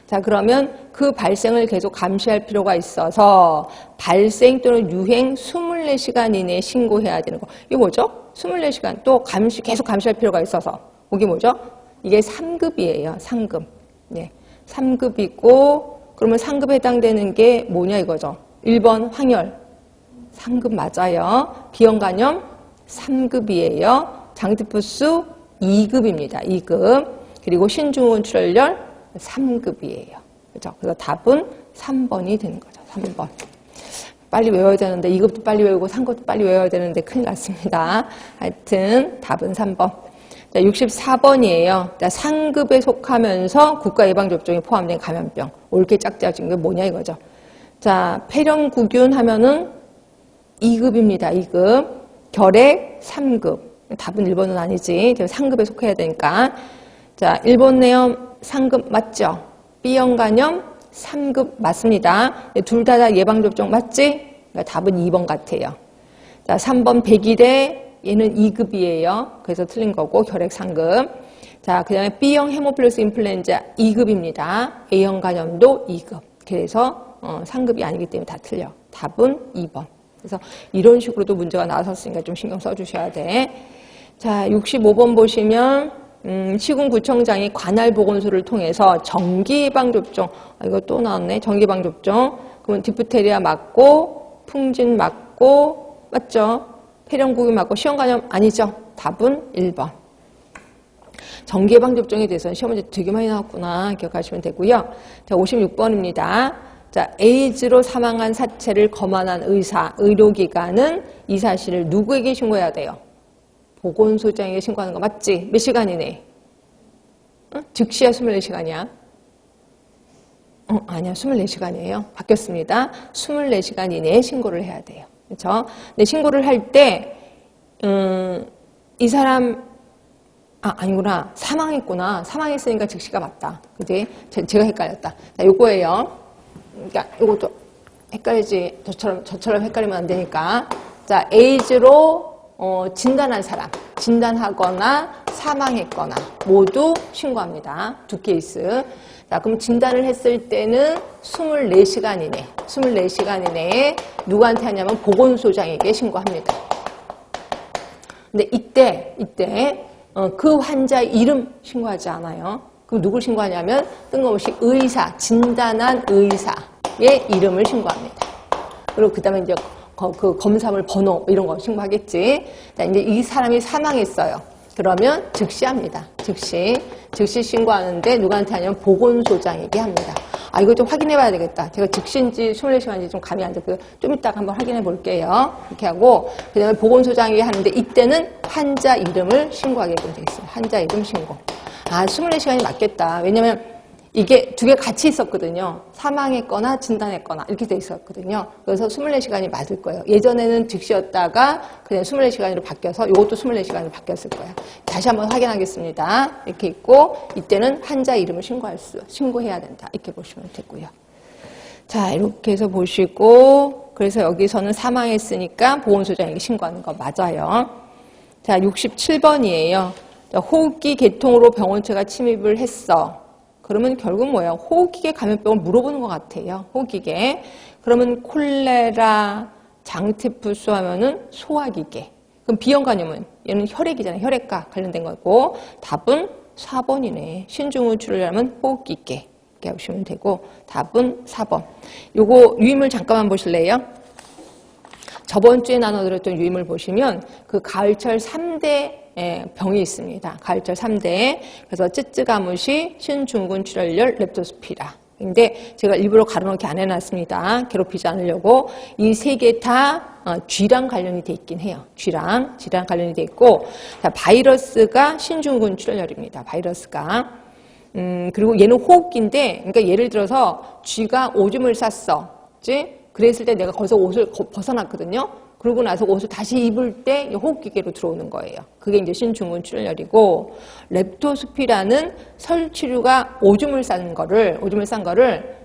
자, 그러면 그 발생을 계속 감시할 필요가 있어서 발생 또는 유행 24시간 이내에 신고해야 되는 거. 이게 뭐죠? 24시간 또 계속 감시할 필요가 있어서. 이게 뭐죠? 이게 3급이에요. 3급. 네. 3급이고, 그러면 3급에 해당되는 게 뭐냐 이거죠. 1번 황열. 3급 맞아요. 비형 간염 3급이에요. 장티푸스 2급입니다. 2급. 그리고 신중후군 출혈열 3급이에요. 그죠? 그래서 답은 3번이 되는 거죠. 3번. 빨리 외워야 되는데 2급도 빨리 외우고 3급도 빨리 외워야 되는데 큰일 났습니다. 하여튼 답은 3번. 자, 64번이에요. 자, 상급에 속하면서 국가예방접종이 포함된 감염병. 옳게 짝짝진 게 뭐냐 이거죠. 자, 폐렴구균 하면은 2급입니다. 2급. 결핵 3급. 답은 1번은 아니지. 상급에 속해야 되니까. 자, 일본 내염 3급 맞죠? B형 간염 3급 맞습니다. 둘 다 예방접종 맞지? 그러니까 답은 2번 같아요. 자, 3번 백일에 얘는 2급이에요. 그래서 틀린 거고 결핵 3급. 자, 그 다음에 B형 헤모필러스 인플루엔자 2급입니다. A형 간염도 2급. 그래서 3급이 아니기 때문에 다 틀려. 답은 2번. 그래서 이런 식으로도 문제가 나왔었으니까 좀 신경 써주셔야 돼. 자, 65번 보시면 시군구청장이 관할보건소를 통해서 정기예방접종, 이거 또 나왔네. 정기예방접종. 그러면 디프테리아 맞고 풍진 맞고 맞죠? 폐렴구균 맞고 시험간염 아니죠? 답은 1번. 정기예방접종에 대해서는 시험 문제 되게 많이 나왔구나 기억하시면 되고요. 자, 56번입니다. 자, 에이즈로 사망한 사체를 검안한 의료기관은 이 사실을 누구에게 신고해야 돼요? 보건소장에게 신고하는 거 맞지? 몇 시간 이내? 즉시야 24시간이야? 아니야. 24시간이에요. 바뀌었습니다. 24시간 이내에 신고를 해야 돼요. 그렇죠? 근데 신고를 할 때 이 사람 아니구나. 사망했구나. 사망했으니까 즉시가 맞다. 그지? 제가 헷갈렸다. 자, 요거예요. 그러니까 요것도 헷갈리지. 저처럼 헷갈리면 안 되니까. 자, 에이즈로 진단한 사람, 진단하거나 사망했거나 모두 신고합니다. 두 케이스. 자, 그럼 진단을 했을 때는 24시간 이내에 누구한테 하냐면 보건소장에게 신고합니다. 근데 이때 그 환자의 이름 신고하지 않아요. 그럼 누굴 신고하냐면 뜬금없이 진단한 의사의 이름을 신고합니다. 그리고 그 다음에 이제 그 검사물 번호 이런 거 신고하겠지. 자, 이제 이 사람이 사망했어요. 그러면 즉시 합니다. 즉시 신고하는데 누구한테 하냐면 보건소장에게 합니다. 이거 좀 확인해 봐야 되겠다. 제가 즉시인지 24시간인지 좀 감이 안 잡고요. 좀 이따가 한번 확인해 볼게요. 이렇게 하고 그 다음에 보건소장에게 하는데 이때는 환자 이름을 신고하게끔 되어 있어요. 환자 이름 신고. 24시간이 맞겠다. 왜냐면 이게 두 개 같이 있었거든요. 사망했거나 진단했거나 이렇게 돼 있었거든요. 그래서 24시간이 맞을 거예요. 예전에는 즉시였다가 그냥 24시간으로 바뀌어서 이것도 24시간으로 바뀌었을 거예요. 다시 한번 확인하겠습니다. 이렇게 있고 이때는 환자 이름을 신고해야 된다. 이렇게 보시면 되고요. 자, 이렇게 해서 보시고, 그래서 여기서는 사망했으니까 보건소장에게 신고하는 거 맞아요. 자, 67번이에요. 자, 호흡기 계통으로 병원체가 침입을 했어. 그러면 결국 뭐예요? 호흡기계 감염병을 물어보는 것 같아요. 호흡기계. 그러면 콜레라, 장티푸스 하면은 소화기계. 그럼 비형 간염은 얘는 혈액이잖아요. 혈액과 관련된 거고. 답은 4번이네. 신중후 출혈하면 호흡기계. 이렇게 보시면 되고 답은 4번. 요거 유임을 잠깐만 보실래요? 저번 주에 나눠드렸던 유임을 보시면 그 가을철 3대 병이 있습니다. 가을철 3대. 그래서 쯔쯔가무시, 신중군 출혈열, 렙토스피라. 근데 제가 일부러 가로놓기 안 해놨습니다. 괴롭히지 않으려고. 이 세 개 다 쥐랑 관련이 돼 있긴 해요. 쥐랑 관련이 돼 있고, 자, 바이러스가 신중군 출혈열입니다. 바이러스가. 그리고 얘는 호흡기인데, 그러니까 예를 들어서 쥐가 오줌을 쌌어. 그치? 그랬을 때 내가 거기서 옷을 벗어났거든요. 그러고 나서 옷을 다시 입을 때 호흡기계로 들어오는 거예요. 그게 이제 신중군 출혈열이고, 렙토스피라는 설치류가 오줌을 싼 거를,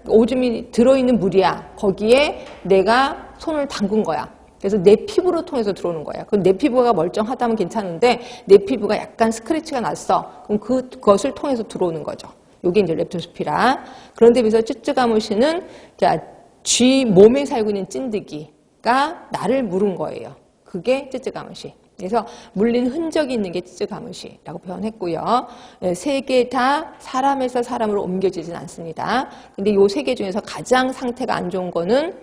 오줌이 들어있는 물이야. 거기에 내가 손을 담근 거야. 그래서 내 피부로 통해서 들어오는 거야. 그럼 내 피부가 멀쩡하다면 괜찮은데 내 피부가 약간 스크래치가 났어. 그럼 그것을 통해서 들어오는 거죠. 이게 이제 렙토스피라. 그런데 비해서 쯔쯔가무시는 자, 쥐 몸에 살고 있는 찐득이가 나를 물은 거예요. 그게 쯔쯔가무시. 그래서 물린 흔적이 있는 게 쯔쯔가무시라고 표현했고요. 세 개 다 사람에서 사람으로 옮겨지진 않습니다. 근데 이 세 개 중에서 가장 상태가 안 좋은 거는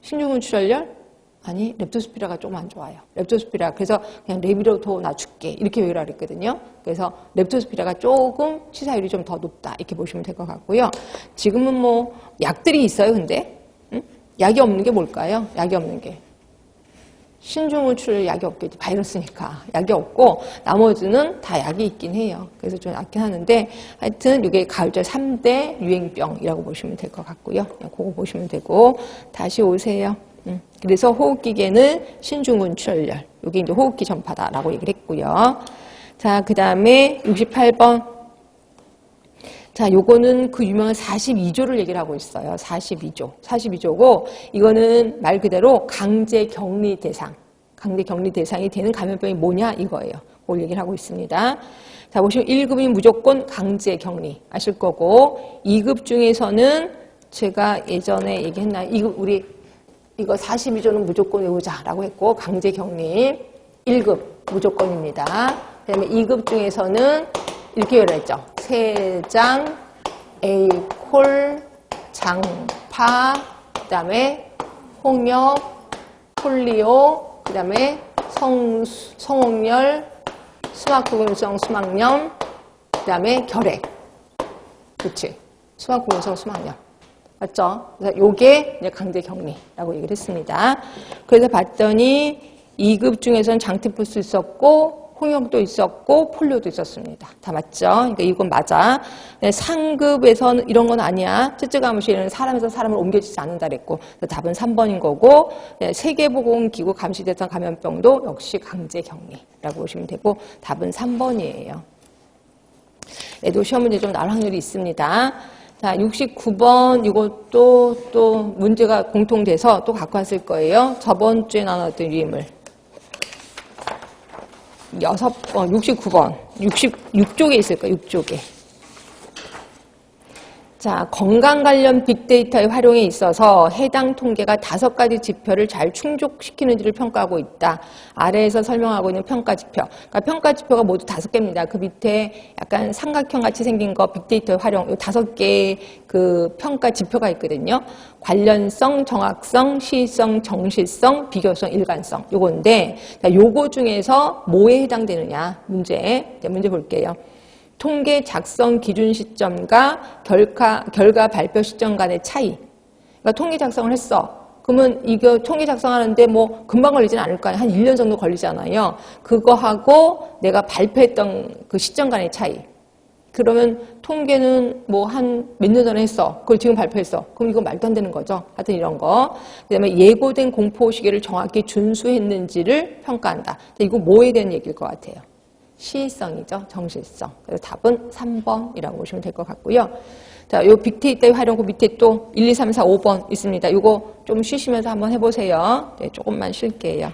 신중군 출혈열? 아니, 렙토스피라가 조금 안 좋아요. 렙토스피라. 그래서 그냥 렙이라도 놔줄게. 이렇게 외우라 그랬거든요. 그래서 렙토스피라가 조금 치사율이 좀 더 높다. 이렇게 보시면 될 것 같고요. 지금은 뭐 약들이 있어요, 근데. 응? 약이 없는 게 뭘까요? 약이 없는 게. 신중후 출혈 약이 없겠지. 바이러스니까. 약이 없고 나머지는 다 약이 있긴 해요. 그래서 좀 약긴 하는데 하여튼 이게 가을철 3대 유행병이라고 보시면 될 것 같고요. 그냥 그거 보시면 되고 다시 오세요. 그래서 호흡기계는 신중후 출혈. 이게 이제 호흡기 전파다라고 얘기를 했고요. 자, 그 다음에 68번. 자, 요거는 그 유명한 42조를 얘기를 하고 있어요. 42조. 42조고, 이거는 말 그대로 강제 격리 대상. 강제 격리 대상이 되는 감염병이 뭐냐? 이거예요. 그걸 얘기를 하고 있습니다. 자, 보시면 1급이 무조건 강제 격리 아실 거고, 2급 중에서는 제가 예전에 얘기했나요? 우리 이거 42조는 무조건 외우자라고 했고, 강제 격리 1급 무조건입니다. 그 다음에 2급 중에서는 이렇게 열었죠. 세장, 에이콜, 장파, 그 다음에 홍역, 폴리오, 그 다음에 성홍열, 수막구균성 수막염, 그 다음에 결핵. 그치? 수막구균성 수막염. 맞죠? 그래서 요게 이제 강제 격리라고 얘기를 했습니다. 그래서 봤더니 2급 중에서는 장티푸스 있었고, 홍역도 있었고 폴리오도 있었습니다. 다 맞죠? 그러니까 이건 맞아. 상급에서는 이런 건 아니야. 쯔쯔가무시는 사람에서 사람을 옮겨지지 않는다 그랬고 답은 3번인 거고 세계보건기구 감시대상 감염병도 역시 강제격리라고 보시면 되고 답은 3번이에요. 얘도 시험 문제 좀 나올 확률이 있습니다. 자, 69번 이것도 또 문제가 공통돼서 또 갖고 왔을 거예요. 저번 주에 나눴던 유임을. 69번. 66쪽에 있을 거예요. 6쪽에. 자, 건강 관련 빅데이터의 활용에 있어서 해당 통계가 5가지 지표를 잘 충족시키는지를 평가하고 있다. 아래에서 설명하고 있는 평가 지표. 그러니까 평가 지표가 모두 5개입니다. 그 밑에 약간 삼각형 같이 생긴 거 빅데이터의 활용. 이 5개의 그 평가 지표가 있거든요. 관련성, 정확성, 시의성, 정실성, 비교성, 일관성. 요건데, 요거 중에서 뭐에 해당되느냐? 문제 볼게요. 통계 작성 기준 시점과 결과 발표 시점 간의 차이. 그러니까 통계 작성을 했어. 그러면 이거 통계 작성하는데 뭐 금방 걸리진 않을 거 아니에요. 한 1년 정도 걸리잖아요. 그거하고 내가 발표했던 그 시점 간의 차이. 그러면 통계는 뭐 한 몇 년 전에 했어. 그걸 지금 발표했어. 그럼 이거 말도 안 되는 거죠. 하여튼 이런 거. 그 다음에 예고된 공포 시기를 정확히 준수했는지를 평가한다. 이거 뭐에 대한 얘기일 것 같아요? 시의성이죠. 정실성. 그래서 답은 3번이라고 보시면 될 것 같고요. 자, 요 빅데이터 활용 그 밑에 또 1, 2, 3, 4, 5번 있습니다. 요거 좀 쉬시면서 한번 해보세요. 네, 조금만 쉴게요.